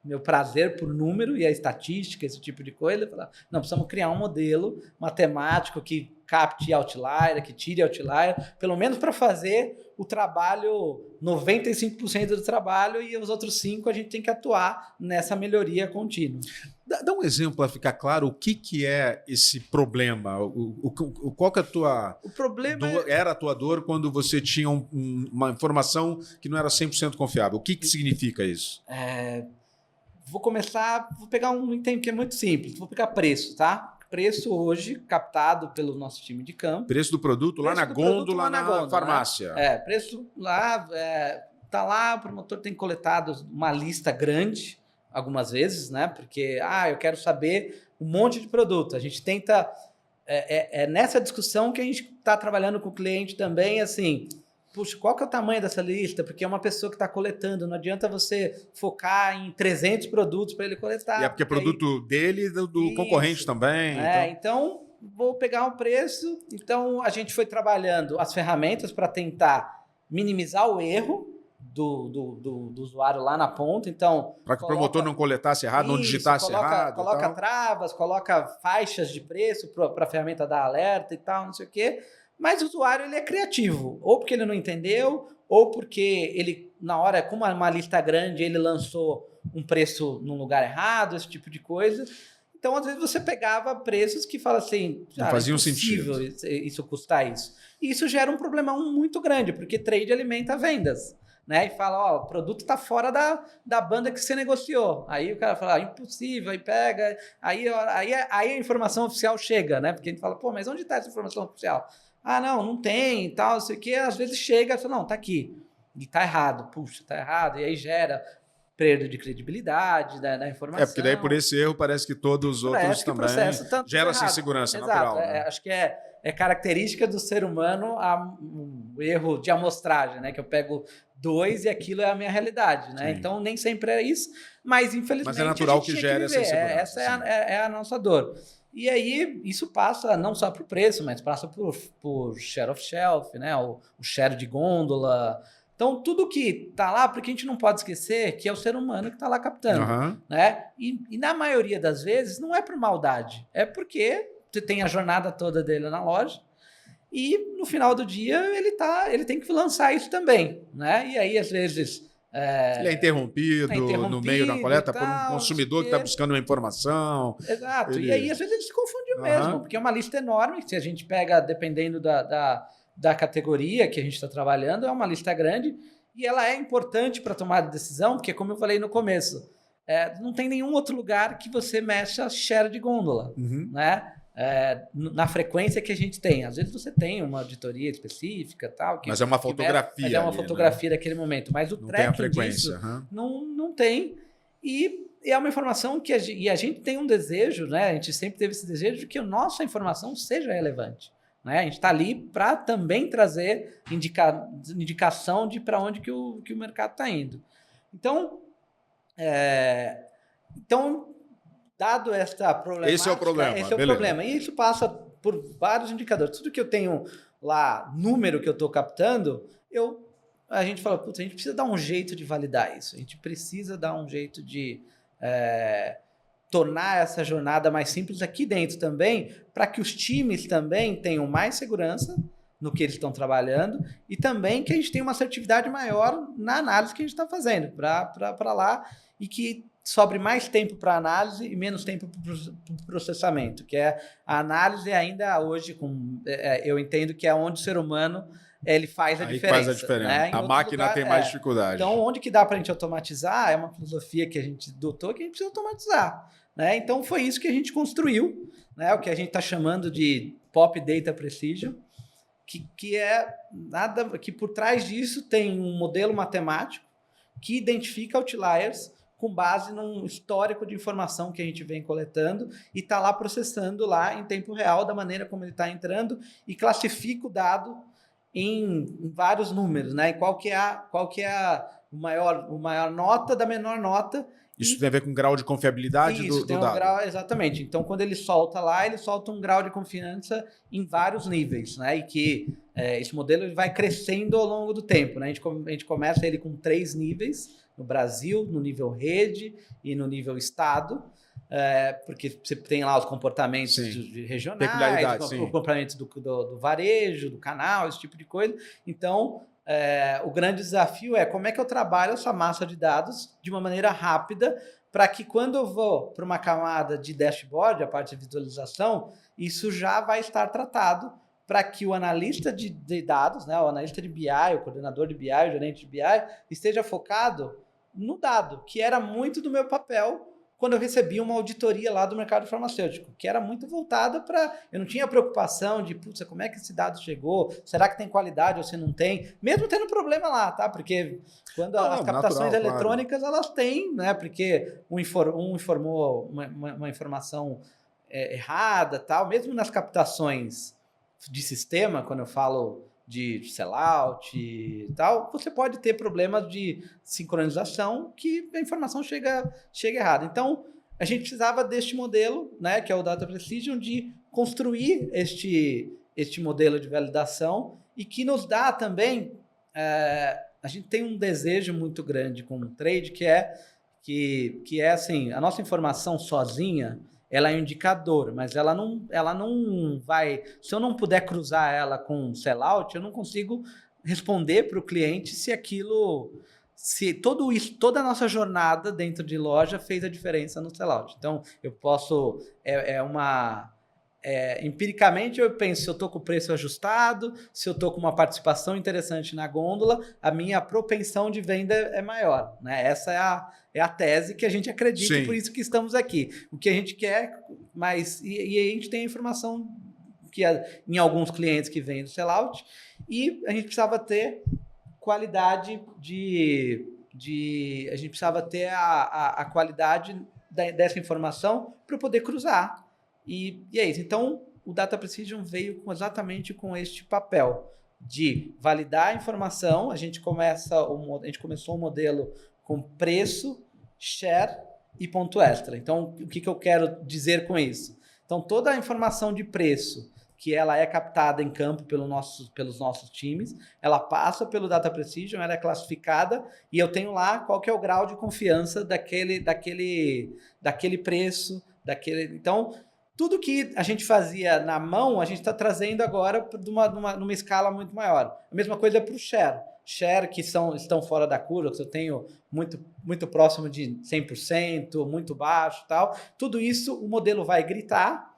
meu prazer por número e a estatística, esse tipo de coisa. Falar, não, precisamos criar um modelo matemático que capte outlier, que tire outlier, pelo menos para fazer o trabalho, 95% do trabalho, e os outros 5% a gente tem que atuar nessa melhoria contínua. Dá um exemplo para ficar claro o que é esse problema. Qual que é a tua... O problema era a tua dor quando você tinha uma informação que não era 100% confiável. O que significa isso? Vou pegar um item que é muito simples. Vou pegar preço, tá? preço hoje captado pelo nosso time de campo. Preço do produto lá na gôndola, na farmácia. Né? Preço lá, tá lá, o promotor tem coletado uma lista grande, algumas vezes, né? Porque, eu quero saber um monte de produto. A gente tenta... nessa discussão que a gente está trabalhando com o cliente também, assim... Puxa, qual que é o tamanho dessa lista? Porque é uma pessoa que está coletando. Não adianta você focar em 300 produtos para ele coletar. E porque é produto dele e do concorrente também. Então, vou pegar um preço. Então, a gente foi trabalhando as ferramentas para tentar minimizar o erro do usuário lá na ponta. Então, para que o promotor não coletasse errado, não digitasse errado. Coloca travas, coloca faixas de preço para a ferramenta dar alerta e tal, não sei o quê. Mas o usuário ele é criativo, ou porque ele não entendeu, ou porque ele, na hora, com uma lista grande, ele lançou um preço num lugar errado, esse tipo de coisa. Então, às vezes, você pegava preços que fala assim, não fazia sentido isso custar isso. E isso gera um problemão muito grande, porque trade alimenta vendas. Né? E fala, o produto está fora da banda que você negociou. Aí o cara fala, impossível, aí pega, aí a informação oficial chega, né? Porque a gente fala, mas onde está essa informação oficial? Não tem e tal, não sei o quê. Às vezes chega e fala, não, tá aqui. E tá errado. Puxa, tá errado. E aí gera perda de credibilidade da informação. Porque daí por esse erro parece que todos os outros também gera essa insegurança natural. Né? Acho que é característica do ser humano o erro de amostragem, né? Que eu pego 2 e aquilo é a minha realidade, né? Sim. Então nem sempre é isso, mas infelizmente mas é natural que gere essa insegurança. Essa é a nossa dor. E aí, isso passa não só por preço, mas passa por share of shelf, né? O share de gôndola. Então, tudo que está lá, porque a gente não pode esquecer que é o ser humano que está lá captando. Né? E na maioria das vezes, não é por maldade. É porque você tem a jornada toda dele na loja e, no final do dia, ele tem que lançar isso também. Né? E aí, às vezes... ele é interrompido no meio da coleta por um consumidor que está buscando uma informação. Exato. E aí, às vezes, ele se confunde mesmo, porque é uma lista enorme. Se a gente pega, dependendo da categoria que a gente está trabalhando, é uma lista grande e ela é importante para tomar decisão, porque, como eu falei no começo, não tem nenhum outro lugar que você mexa share de gôndola, né? Na frequência que a gente tem. Às vezes você tem uma auditoria específica, tal, mas é uma fotografia. Mas é uma fotografia daquele momento. Mas o tracking disso não tem. E é uma informação que a gente tem um desejo, né? A gente sempre teve esse desejo de que a nossa informação seja relevante. Né? A gente está ali para também trazer indicação de para onde que o mercado está indo. Então, dado esta problemática... Esse é o problema. Esse é o problema. E isso passa por vários indicadores. Tudo que eu tenho lá, número que eu estou captando, a gente fala, a gente precisa dar um jeito de validar isso. A gente precisa dar um jeito de... tornar essa jornada mais simples aqui dentro também, para que os times também tenham mais segurança no que eles estão trabalhando e também que a gente tenha uma assertividade maior na análise que a gente está fazendo para lá e que sobre mais tempo para análise e menos tempo para o processamento, que é a análise ainda hoje, eu entendo que é onde o ser humano ele faz a diferença. Faz a diferença. Né? A máquina tem mais dificuldade. Então, onde que dá para a gente automatizar é uma filosofia que a gente adotou que a gente precisa automatizar. Né? Então, foi isso que a gente construiu, né? O que a gente está chamando de Pop Data Precision, que é nada que por trás disso tem um modelo matemático que identifica outliers com base num histórico de informação que a gente vem coletando e está lá processando lá em tempo real da maneira como ele está entrando e classifica o dado em vários números, né? E qual que é a maior nota da menor nota. Isso tem a ver com grau de confiabilidade do dado. Grau, exatamente. Então, quando ele solta lá, ele solta um grau de confiança em vários níveis, né? E que esse modelo ele vai crescendo ao longo do tempo, né? A gente começa ele com 3 níveis no Brasil, no nível rede e no nível estado, porque você tem lá os comportamentos regionais, o comportamento do varejo, do canal, esse tipo de coisa. Então, o grande desafio é como é que eu trabalho essa massa de dados de uma maneira rápida para que quando eu vou para uma camada de dashboard, a parte de visualização, isso já vai estar tratado para que o analista de dados, né, o analista de BI, o coordenador de BI, o gerente de BI, esteja focado no dado, que era muito do meu papel quando eu recebi uma auditoria lá do mercado farmacêutico, que era muito voltada para... Eu não tinha preocupação de, putz, como é que esse dado chegou? Será que tem qualidade ou se não tem? Mesmo tendo problema lá, tá? Porque quando as captações natural, eletrônicas, claro, elas têm, né? Porque um informou uma informação errada, tal. Mesmo nas captações de sistema, quando eu falo de sellout e tal, você pode ter problemas de sincronização que a informação chega errada. Então, a gente precisava deste modelo, né, que é o Data Precision, de construir este modelo de validação e que nos dá também... a gente tem um desejo muito grande com o trade, que é assim, a nossa informação sozinha, ela é um indicador, mas ela não vai... Se eu não puder cruzar ela com um sellout, eu não consigo responder para o cliente se aquilo... Se tudo isso, toda a nossa jornada dentro de loja fez a diferença no sellout. Então, eu posso... empiricamente, eu penso se eu estou com o preço ajustado, se eu estou com uma participação interessante na gôndola, a minha propensão de venda é maior, né? Essa é a tese que a gente acredita, e por isso que estamos aqui. O que a gente quer, mas... E a gente tem a informação que em alguns clientes que vêm do sellout, e a gente precisava ter qualidade a gente precisava ter a qualidade dessa informação para poder cruzar. E é isso. Então, o Data Precision veio exatamente com este papel de validar a informação. A gente começou o modelo com preço, share e ponto extra. Então, o que eu quero dizer com isso? Então, toda a informação de preço que ela é captada em campo pelos nossos times, ela passa pelo Data Precision, ela é classificada e eu tenho lá qual que é o grau de confiança daquele preço, Então, tudo que a gente fazia na mão, a gente está trazendo agora numa escala muito maior. A mesma coisa para o share. Share que estão fora da curva, que eu tenho muito próximo de 100%, muito baixo e tal. Tudo isso o modelo vai gritar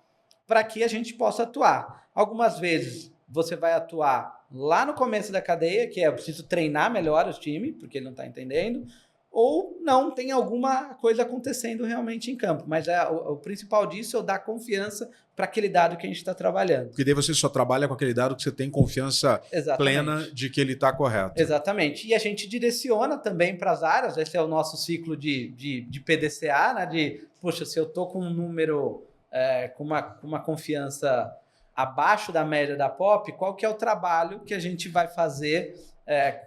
para que a gente possa atuar. Algumas vezes você vai atuar lá no começo da cadeia, que eu preciso treinar melhor os times, porque ele não está entendendo, ou não, tem alguma coisa acontecendo realmente em campo. Mas o principal disso é dar confiança para aquele dado que a gente está trabalhando. Porque daí você só trabalha com aquele dado que você tem confiança plena de que ele está correto. Exatamente. E a gente direciona também para as áreas, esse é o nosso ciclo de PDCA, né? Poxa, se eu estou com um número com uma confiança abaixo da média da POP, qual que é o trabalho que a gente vai fazer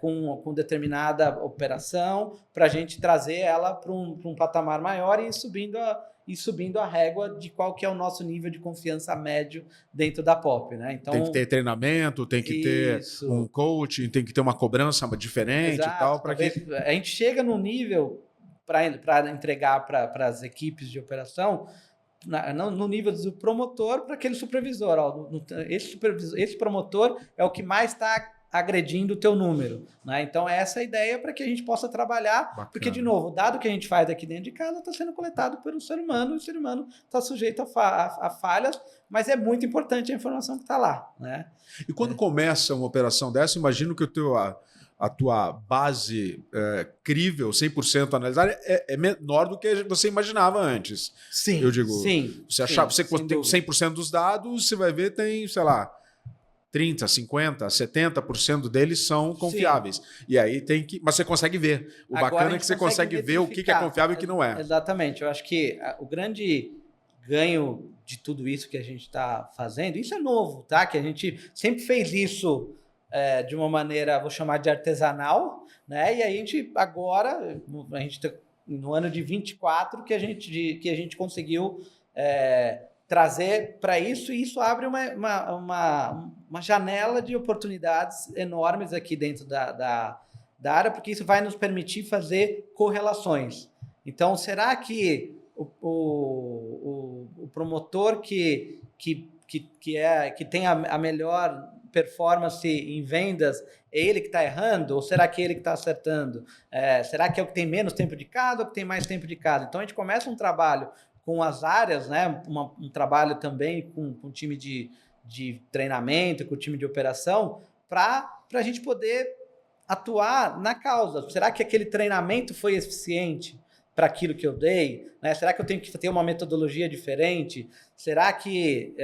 com determinada operação para a gente trazer ela para um patamar maior e ir subindo a régua de qual que é o nosso nível de confiança médio dentro da POP, né? Então, tem que ter treinamento, tem que ter um coaching, tem que ter uma cobrança diferente. Exato, e tal. Que a gente chega num nível para entregar para as equipes de operação no nível do promotor para aquele supervisor. Esse promotor é o que mais está agredindo o teu número, né? Então, essa é a ideia para que a gente possa trabalhar. Bacana. Porque, de novo, o dado que a gente faz aqui dentro de casa está sendo coletado pelo ser humano, e o ser humano está sujeito a falhas, mas é muito importante a informação que está lá, né? E quando começa uma operação dessa, imagino que a tua base crível, 100% analisada, é menor do que você imaginava antes. Sim, eu digo, sim. Você achava, você tem 100% dos dados, você vai ver, tem, sei lá, 30%, 50%, 70% deles são confiáveis. Sim. E aí tem que... Mas você consegue ver. O agora bacana é que você consegue ver o que é confiável e o que não é. Exatamente. Eu acho que o grande ganho de tudo isso que a gente está fazendo, isso é novo, tá? Que a gente sempre fez isso de uma maneira, vou chamar de artesanal, né? E a gente agora, no ano de 24, que a gente conseguiu trazer para isso, e isso abre uma janela de oportunidades enormes aqui dentro da área, porque isso vai nos permitir fazer correlações. Então, será que o promotor que tem a melhor performance em vendas, é ele que está errando? Ou será que é ele que está acertando? Será que é o que tem menos tempo de cada ou que tem mais tempo de cada? Então, a gente começa um trabalho com as áreas, né? Um trabalho também com o time de treinamento, com o time de operação, para a gente poder atuar na causa. Será que aquele treinamento foi eficiente para aquilo que eu dei? Né? Será que eu tenho que ter uma metodologia diferente? Será que...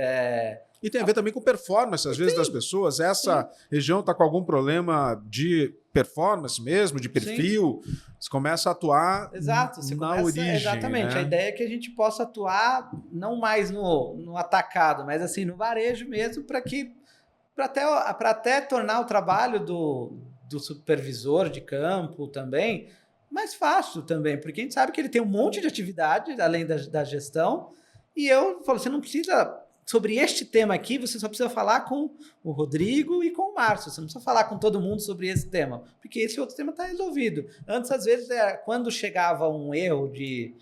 E tem a ver também com performance, às vezes, das pessoas. Essa região está com algum problema de performance mesmo, de perfil. Você começa a atuar na origem. Exatamente. Né? A ideia é que a gente possa atuar não mais no atacado, mas assim no varejo mesmo, para até tornar o trabalho do supervisor de campo também mais fácil também, porque a gente sabe que ele tem um monte de atividade além da gestão, e eu falo, você não precisa, sobre este tema aqui, você só precisa falar com o Rodrigo e com o Márcio, você não precisa falar com todo mundo sobre esse tema, porque esse outro tema está resolvido. Antes, às vezes, quando chegava um erro de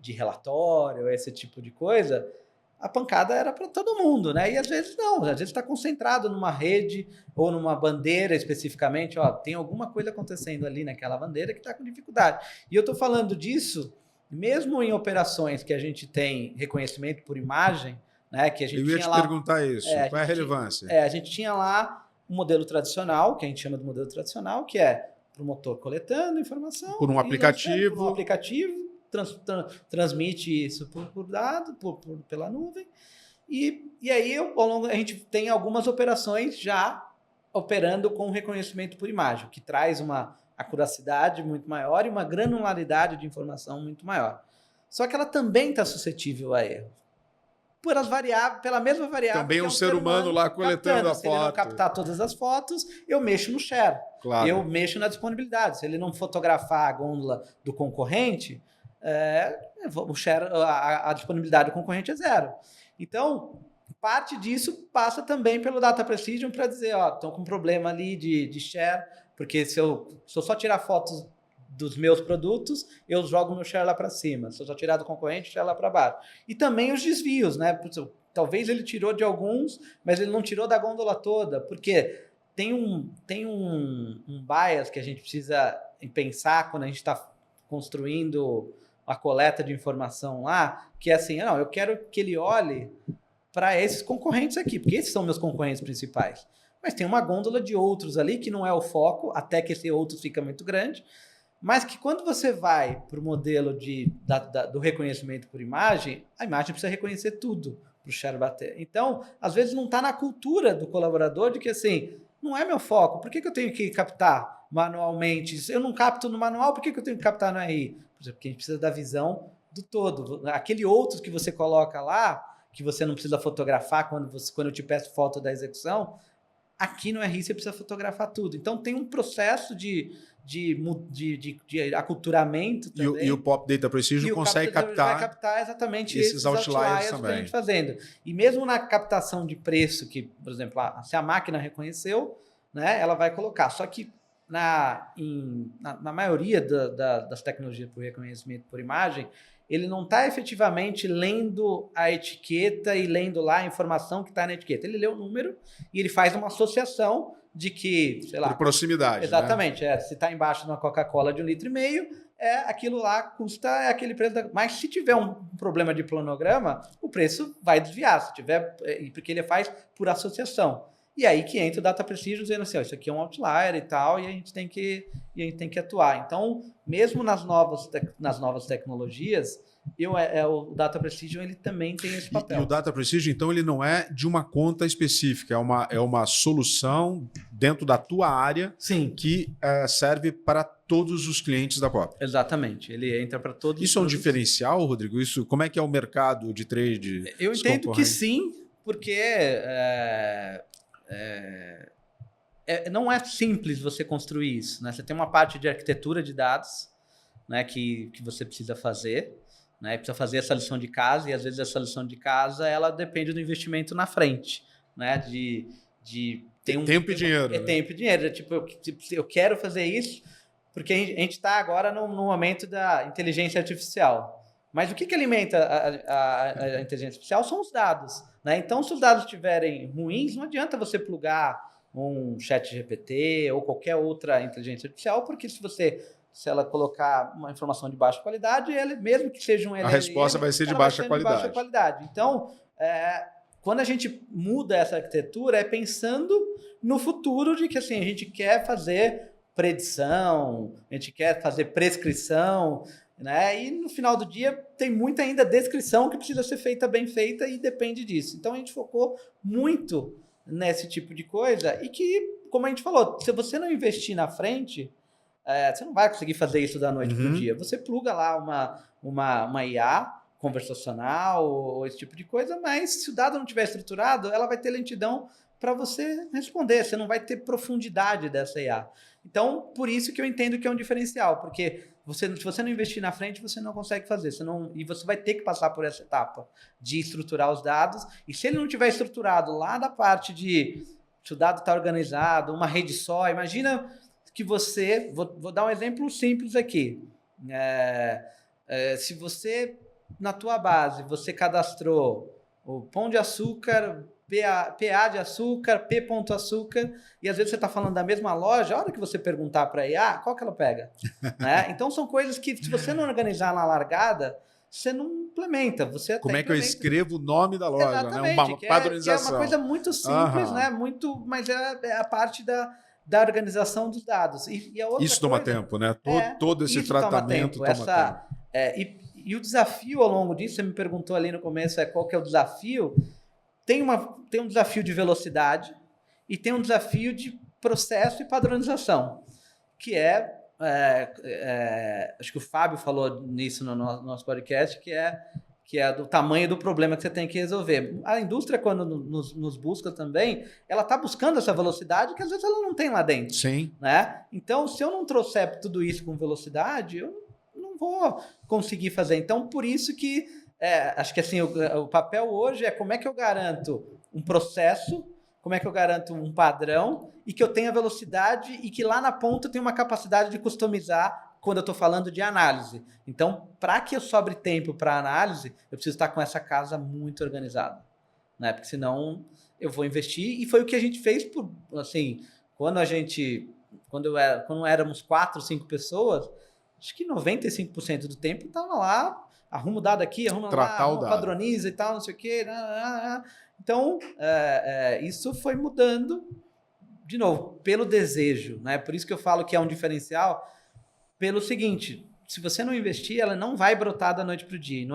relatório, esse tipo de coisa, a pancada era para todo mundo, né? E às vezes não, às vezes está concentrado numa rede ou numa bandeira especificamente, tem alguma coisa acontecendo ali naquela bandeira que está com dificuldade. E eu estou falando disso, mesmo em operações que a gente tem reconhecimento por imagem, né? Que a gente eu ia te perguntar isso, qual é a relevância? A gente tinha lá um modelo tradicional, que a gente chama de modelo tradicional, que é o motor coletando informação. Por um aplicativo. Por um aplicativo. Transmite isso por dado, pela nuvem, e aí a gente tem algumas operações já operando com reconhecimento por imagem, que traz uma acuracidade muito maior e uma granularidade de informação muito maior. Só que ela também está suscetível a erro. Pela mesma variável. Também um ser humano lá coletando a foto. Se ele não captar todas as fotos, eu mexo no share. Claro. Eu mexo na disponibilidade. Se ele não fotografar a gôndola do concorrente, o share, a disponibilidade do concorrente é zero. Então, parte disso passa também pelo Data Precision para dizer, estou com um problema ali de share, porque se eu só tirar fotos dos meus produtos, eu jogo meu share lá para cima. Se eu só tirar do concorrente, share lá para baixo. E também os desvios, né? Talvez ele tirou de alguns, mas ele não tirou da gôndola toda, porque tem um bias que a gente precisa pensar quando a gente está construindo a coleta de informação lá, que é assim, eu quero que ele olhe para esses concorrentes aqui, porque esses são meus concorrentes principais. Mas tem uma gôndola de outros ali, que não é o foco, até que esse outro fica muito grande, mas que quando você vai para o modelo do reconhecimento por imagem, a imagem precisa reconhecer tudo para o share bater. Então, às vezes não está na cultura do colaborador de que assim, não é meu foco, por que eu tenho que captar manualmente? Se eu não capto no manual, por que eu tenho que captar no RI? Porque a gente precisa da visão do todo. Aquele outro que você coloca lá, que você não precisa fotografar quando eu te peço foto da execução, aqui no RI você precisa fotografar tudo. Então tem um processo de aculturamento também. E o Pop Data Precision consegue captar exatamente esses outliers que a gente fazendo. E mesmo na captação de preço, que, por exemplo, se a máquina reconheceu, né, ela vai colocar. Só que na maioria das tecnologias por reconhecimento por imagem, ele não está efetivamente lendo a etiqueta e lendo lá a informação que está na etiqueta. Ele lê o número e ele faz uma associação de que, sei lá... Por proximidade. Exatamente. Né? Se está embaixo de uma Coca-Cola de 1,5 litro, aquilo lá custa aquele preço. Mas se tiver um problema de planograma, o preço vai desviar. Se tiver, porque ele faz por associação. E aí que entra o Data Precision dizendo assim, isso aqui é um outlier e tal, e a gente tem que atuar. Então, mesmo nas novas tecnologias, o Data Precision ele também tem esse papel. E o Data Precision, então, ele não é de uma conta específica, é uma solução dentro da tua área. Sim. Que serve para todos os clientes da Pop. Exatamente, ele entra para todos. Isso é um diferencial, Rodrigo? Como é que é o mercado de trade? Eu entendo que sim, porque não é simples você construir isso, né? Você tem uma parte de arquitetura de dados, né, que você precisa fazer, né? Precisa fazer essa lição de casa, e às vezes essa lição de casa ela depende do investimento na frente, né? Tempo e dinheiro. Tempo e dinheiro. Tipo, eu quero fazer isso porque a gente está agora no momento da inteligência artificial. Mas o que alimenta a inteligência artificial são os dados, né? Então, se os dados estiverem ruins, não adianta você plugar um chat GPT ou qualquer outra inteligência artificial, porque se ela colocar uma informação de baixa qualidade, mesmo que seja um LLM, a resposta vai ser de baixa qualidade. Então, quando a gente muda essa arquitetura, é pensando no futuro de que assim, a gente quer fazer predição, a gente quer fazer prescrição. né? E no final do dia tem muita ainda descrição que precisa ser feita bem feita e depende disso. Então a gente focou muito nesse tipo de coisa e que, como a gente falou, se você não investir na frente, você não vai conseguir fazer isso da noite para o dia. Você pluga lá uma IA conversacional ou esse tipo de coisa, mas se o dado não estiver estruturado, ela vai ter lentidão para você responder, você não vai ter profundidade dessa IA. Então, por isso que eu entendo que é um diferencial, porque se você não investir na frente, você não consegue fazer, e você vai ter que passar por essa etapa de estruturar os dados, e se ele não tiver estruturado lá da parte de se o dado está organizado, uma rede só, imagina que você, vou dar um exemplo simples aqui, se você, na tua base, você cadastrou o pão de açúcar, PA de açúcar, P.açúcar, e às vezes você está falando da mesma loja, a hora que você perguntar para a IA, qual que ela pega? Né? Então são coisas que, se você não organizar na largada, você não implementa. Como é que eu escrevo o nome da loja? Exatamente, né? Uma padronização. Que é uma coisa muito simples, né? Mas é a parte da organização dos dados. E a outra isso toma tempo, né? Todo esse tratamento toma tempo. E o desafio ao longo disso, você me perguntou ali no começo, qual que é o desafio? Tem um desafio de velocidade e tem um desafio de processo e padronização, que acho que o Fábio falou nisso no nosso podcast, que é do tamanho do problema que você tem que resolver. A indústria, quando nos busca também, ela está buscando essa velocidade que às vezes ela não tem lá dentro. Sim. Né? Então, se eu não trouxer tudo isso com velocidade, eu não vou conseguir fazer. Então, por isso que acho que assim, o papel hoje é como é que eu garanto um processo, como é que eu garanto um padrão e que eu tenha velocidade e que lá na ponta eu tenha uma capacidade de customizar quando eu estou falando de análise. Então, para que eu sobre tempo para análise, eu preciso estar com essa casa muito organizada, né? Porque senão eu vou investir, e foi o que a gente fez quando éramos 4, 5 pessoas, acho que 95% do tempo estava lá, arruma o dado aqui, arruma lá, padroniza e tal, não sei o quê. Então, isso foi mudando, de novo, pelo desejo, né? Por isso que eu falo que é um diferencial, pelo seguinte, se você não investir, ela não vai brotar da noite para o dia. E não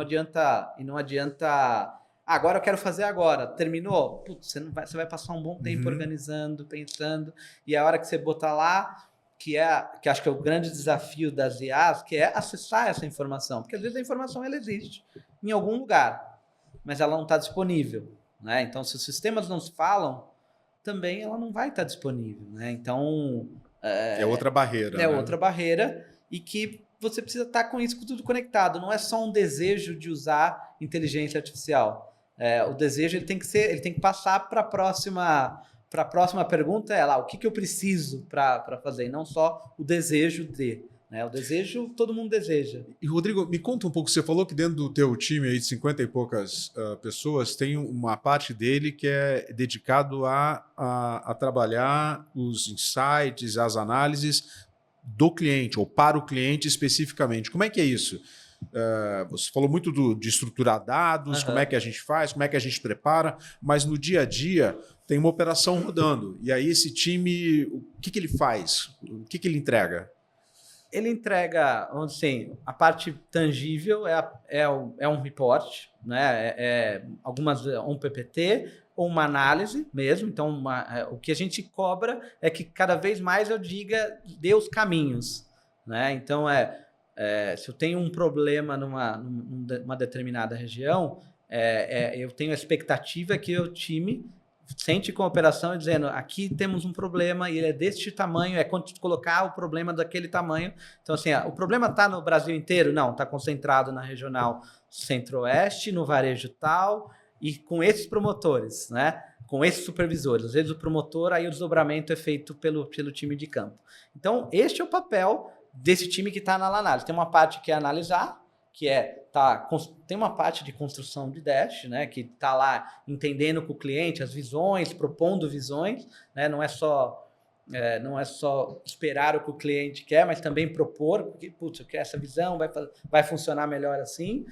adianta, agora eu quero fazer agora. Terminou? Putz, você vai passar um bom tempo organizando, pensando, e a hora que você botar lá, que acho que é o grande desafio das IAs, que é acessar essa informação. Porque às vezes a informação ela existe em algum lugar, mas ela não está disponível. Né? Então, se os sistemas não se falam, também ela não vai estar disponível. Né? Então... É outra barreira. É outra barreira, e que você precisa estar com isso tudo conectado. Não é só um desejo de usar inteligência artificial. O desejo ele tem que passar para a próxima pergunta, o que eu preciso para fazer, e não só o desejo de. Né? O desejo, todo mundo deseja. E, Rodrigo, me conta um pouco, você falou que dentro do teu time aí de 50 e poucas pessoas, tem uma parte dele que é dedicado a trabalhar os insights, as análises do cliente, ou para o cliente especificamente. Como é que é isso? Você falou muito de estruturar dados, como é que a gente faz, como é que a gente prepara, mas no dia a dia tem uma operação rodando. E aí esse time, o que ele faz? O que ele entrega? Ele entrega, assim, a parte tangível é um report, né? Um PPT ou uma análise mesmo. Então, o que a gente cobra é que cada vez mais eu dê os caminhos. Né? Então, se eu tenho um problema numa determinada região, eu tenho a expectativa que o time sente com a operação dizendo, aqui temos um problema e ele é deste tamanho, colocar o problema daquele tamanho. Então, assim, o problema está no Brasil inteiro? Não, está concentrado na regional centro-oeste, no varejo tal, e com esses promotores, né? Com esses supervisores. Às vezes o promotor, aí o desdobramento é feito pelo time de campo. Então, este é o papel desse time que está na análise. Tem uma parte que é analisar, que tem uma parte de construção de dash, né, que está lá entendendo com o cliente as visões, propondo visões, né, não é só esperar o que o cliente quer, mas também propor, porque, putz, eu quero essa visão, vai funcionar melhor assim,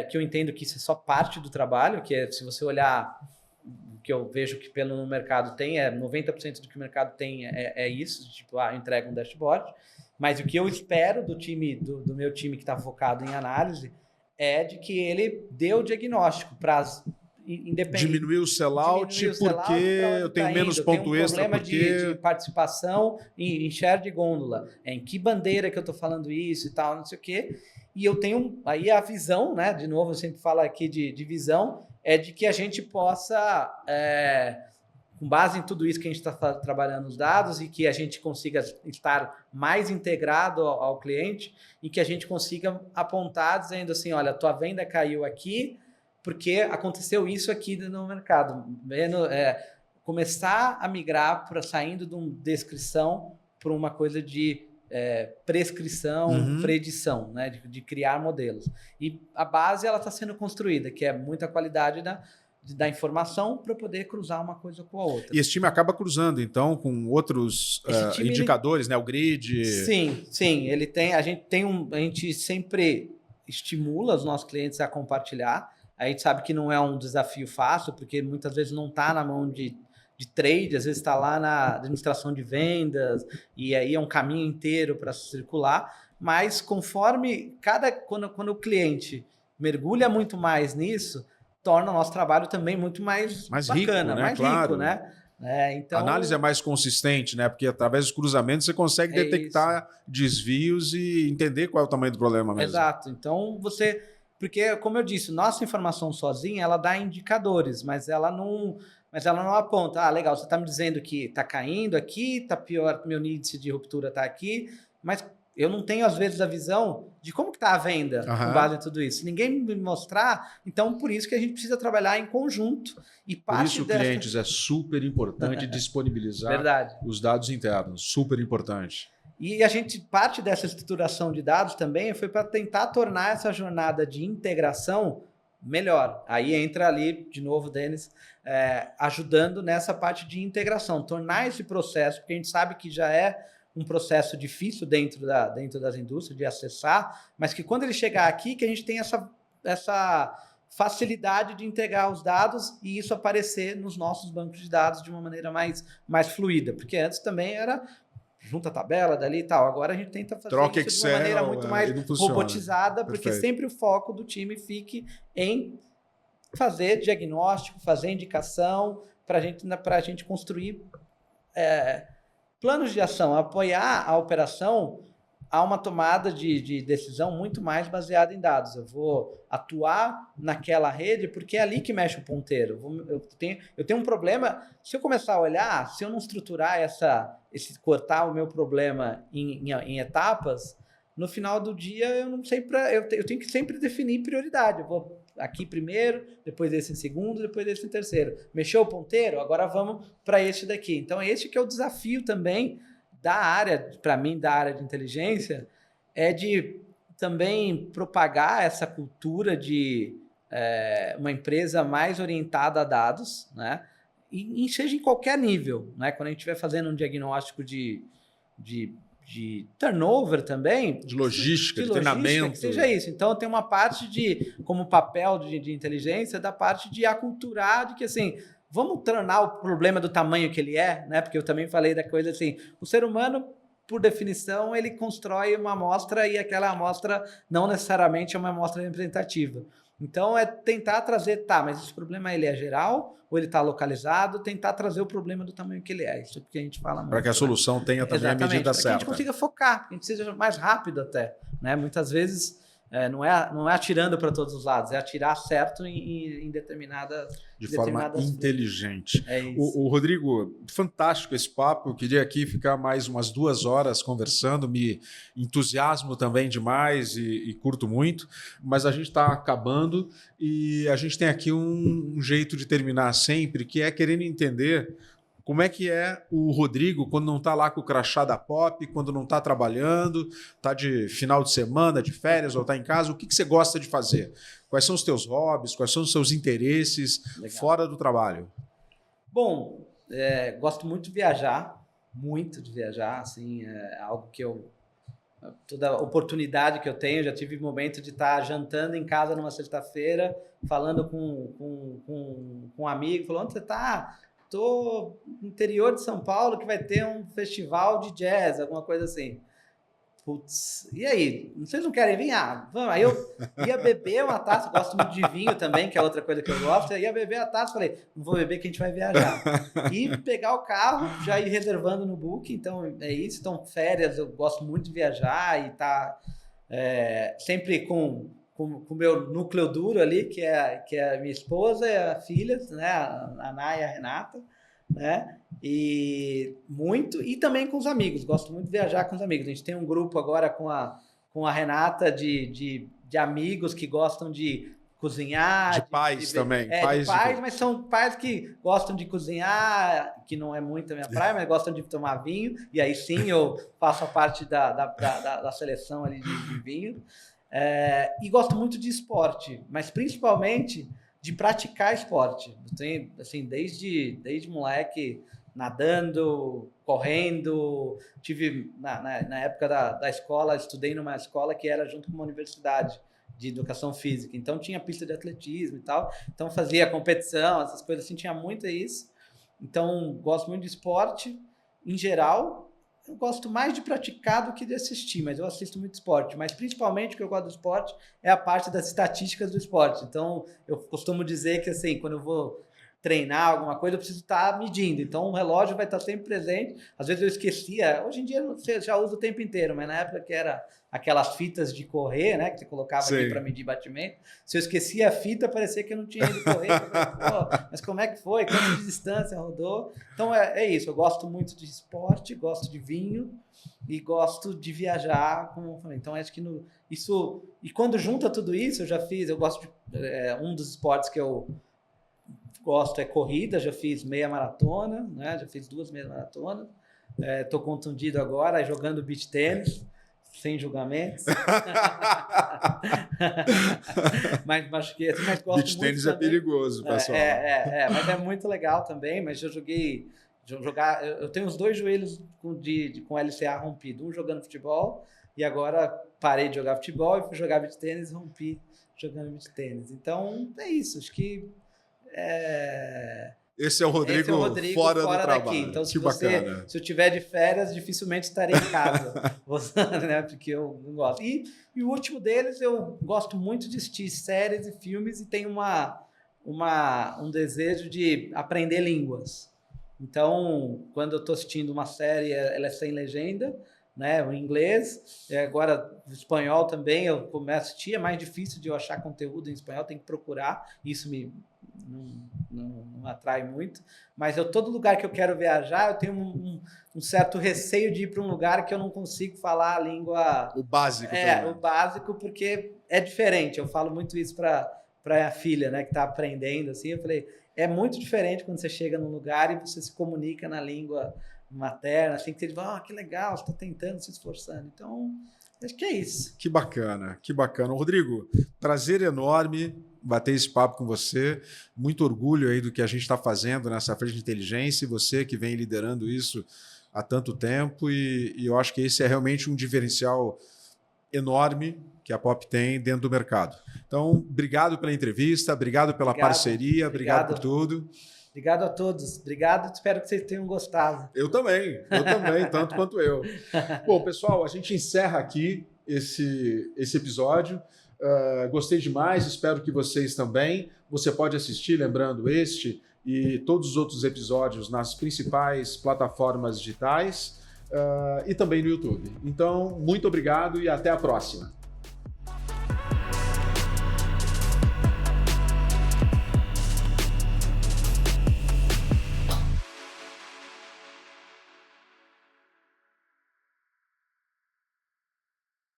que eu entendo que isso é só parte do trabalho, que se você olhar o que eu vejo que pelo mercado tem, 90% do que o mercado tem é isso, tipo, entrega um dashboard. Mas o que eu espero do time, do meu time que está focado em análise, é de que ele dê o diagnóstico para as independente. Diminuir o sellout porque eu tenho menos ponto extra. Tem um problema de participação em share de gôndola. Em que bandeira que eu estou falando isso e tal, não sei o quê. E eu tenho aí a visão, né? De novo, eu sempre falo aqui de visão, é de que a gente possa, com base em tudo isso que a gente está trabalhando os dados e que a gente consiga estar mais integrado ao cliente e que a gente consiga apontar dizendo assim, olha, tua venda caiu aqui, porque aconteceu isso aqui no mercado. Começar a migrar saindo de uma descrição para uma coisa de prescrição, predição, né? De criar modelos. E a base ela está sendo construída, que é muita qualidade da informação para poder cruzar uma coisa com a outra. E esse time acaba cruzando, então, com outros indicadores, né? O grid. Sim. Ele tem. A gente sempre estimula os nossos clientes a compartilhar. A gente sabe que não é um desafio fácil, porque muitas vezes não está na mão de trade, às vezes está lá na administração de vendas, e aí é um caminho inteiro para circular, mas conforme quando o cliente mergulha muito mais nisso, torna o nosso trabalho também muito mais bacana, rico, né? Rico, né? Então, a análise é mais consistente, né? Porque através dos cruzamentos você consegue detectar desvios e entender qual é o tamanho do problema mesmo. Exato. Então porque, como eu disse, nossa informação sozinha, ela dá indicadores, mas ela não aponta, legal, você está me dizendo que está caindo aqui, está pior, meu índice de ruptura está aqui, mas eu não tenho, às vezes, a visão de como que está a venda com base em tudo isso. Se ninguém me mostrar, então por isso que a gente precisa trabalhar em conjunto. E por isso, clientes, é super importante disponibilizar os dados internos, super importante. E parte dessa estruturação de dados também foi para tentar tornar essa jornada de integração melhor. Aí entra ali, de novo, Denis, ajudando nessa parte de integração, tornar esse processo, porque a gente sabe que já é um processo difícil dentro das indústrias de acessar, mas que quando ele chegar aqui, que a gente tem essa facilidade de integrar os dados e isso aparecer nos nossos bancos de dados de uma maneira mais fluida, porque antes também era junta a tabela dali e tal. Agora a gente tenta fazer Troca isso Excel, de uma maneira muito mais robotizada, porque Perfeito. sempre o foco do time fique em fazer diagnóstico, fazer indicação, para a gente construir planos de ação, apoiar a operação a uma tomada de decisão muito mais baseada em dados. Eu vou atuar naquela rede porque é ali que mexe o ponteiro. Eu tenho um problema, se eu começar a olhar, se eu não estruturar cortar o meu problema em etapas, no final do dia eu não sei eu tenho que sempre definir prioridade. Eu vou aqui primeiro, depois esse em segundo, depois esse em terceiro. Mexeu o ponteiro? Agora vamos para esse daqui. Então, esse que é o desafio também para mim, da área de inteligência, é de também propagar essa cultura de uma empresa mais orientada a dados, né? E seja em qualquer nível, né? Quando a gente estiver fazendo um diagnóstico de turnover também. De logística, de treinamento. Que seja isso. Então, tem uma parte como papel de inteligência, da parte de aculturar, de que assim, vamos tornar o problema do tamanho que ele é, né? Porque eu também falei da coisa assim, o ser humano, por definição, ele constrói uma amostra e aquela amostra não necessariamente é uma amostra representativa. Então, é tentar trazer, mas esse problema ele é geral ou ele está localizado, tentar trazer o problema do tamanho que ele é. Isso é porque a gente fala muito. Para que a solução tenha também a medida certa. Para que a gente consiga focar, que a gente seja mais rápido até. Né? Muitas vezes não é atirando para todos os lados, é atirar certo em determinadas... De forma inteligente. É isso. O Rodrigo, fantástico esse papo. Eu queria aqui ficar mais umas 2 horas conversando, me entusiasmo também demais e curto muito, mas a gente está acabando e a gente tem aqui um jeito de terminar sempre, que é querendo entender como é que é o Rodrigo quando não está lá com o crachá da Pop, quando não está trabalhando, está de final de semana, de férias ou está em casa, o que você gosta de fazer? Quais são os teus hobbies, quais são os seus interesses fora do trabalho? Bom, gosto muito de viajar, assim, é algo que toda oportunidade que eu tenho, já tive momento de estar jantando em casa numa sexta-feira, falando com um amigo, falando, onde você está? Estou no interior de São Paulo, que vai ter um festival de jazz, alguma coisa assim. putz, e aí? Vocês não querem vir? Ah, vamos. Aí eu ia beber uma taça, gosto muito de vinho também, que é outra coisa que eu gosto. Eu ia beber a taça, falei, não vou beber que a gente vai viajar. E pegar o carro, já ir reservando no Booking, então é isso. Então, férias, eu gosto muito de viajar e tá sempre com o meu núcleo duro ali, que é a minha esposa e a filha, né? A Naya e a Renata. Né? E também com os amigos, gosto muito de viajar com os amigos. A gente tem um grupo agora com a Renata de amigos que gostam de cozinhar. De pais também. Pais, mas são pais que gostam de cozinhar, que não é muito a minha praia, mas gostam de tomar vinho, e aí sim eu faço a parte da seleção ali de vinho. E gosto muito de esporte, mas principalmente de praticar esporte. Eu tenho, assim, desde moleque, nadando, correndo. Tive, na época da escola, estudei numa escola que era junto com uma universidade de educação física. Então, tinha pista de atletismo e tal. Então, fazia competição, essas coisas assim, tinha muito isso. Então, gosto muito de esporte, em geral. Eu gosto mais de praticar do que de assistir, mas eu assisto muito esporte. Mas principalmente o que eu gosto do esporte é a parte das estatísticas do esporte. Então, eu costumo dizer que, assim, quando eu vou treinar alguma coisa, eu preciso estar medindo. Então, o relógio vai estar sempre presente. Às vezes eu esquecia. Hoje em dia você já usa o tempo inteiro, mas na época que era aquelas fitas de correr, né, que você colocava aqui para medir batimento. Se eu esquecia a fita, parecia que eu não tinha ido correr. Mas como é que foi? Quanto de distância rodou? Então, é isso. Eu gosto muito de esporte, gosto de vinho e gosto de viajar. Como eu falei. Então, acho que isso... E quando junta tudo isso, eu gosto de... um dos esportes que eu gosto é corrida, já fiz meia maratona, né? Já fiz 2 meias maratonas. Estou contundido agora, jogando beach tênis, sem julgamentos. mas gosto beach tênis também. É perigoso, pessoal. Mas é muito legal também. Mas eu eu tenho os 2 joelhos com LCA rompido, um jogando futebol, e agora parei de jogar futebol e fui jogar beach tênis, rompi jogando beach tênis. Então, é isso. Acho que Esse é o Rodrigo fora do trabalho. Daqui. Então, se eu tiver de férias, dificilmente estarei em casa, né? Porque eu não gosto. E o último deles, eu gosto muito de assistir séries e filmes e tenho um desejo de aprender línguas. Então, quando eu estou assistindo uma série, ela é sem legenda, né, o inglês, agora o espanhol também eu começo a assistir, é mais difícil de eu achar conteúdo em espanhol, tem que procurar, isso não atrai muito, mas todo lugar que eu quero viajar, eu tenho um certo receio de ir para um lugar que eu não consigo falar a língua... O básico. O básico, porque é diferente, eu falo muito isso para a filha, né, que está aprendendo, assim, eu falei, é muito diferente quando você chega num lugar e você se comunica na língua materna, assim, que você diz, que legal, você está tentando, se esforçando. Então, acho que é isso. Que bacana, que bacana. Rodrigo, prazer enorme bater esse papo com você. Muito orgulho aí do que a gente está fazendo nessa frente de inteligência, e você que vem liderando isso há tanto tempo, e eu acho que esse é realmente um diferencial enorme que a Pop tem dentro do mercado. Então, obrigado pela entrevista, obrigado pela parceria, obrigado por tudo. Obrigado a todos. Obrigado, espero que vocês tenham gostado. Eu também, tanto quanto eu. Bom, pessoal, a gente encerra aqui esse episódio. Gostei demais, espero que vocês também. Você pode assistir, lembrando, este e todos os outros episódios nas principais plataformas digitais e também no YouTube. Então, muito obrigado e até a próxima.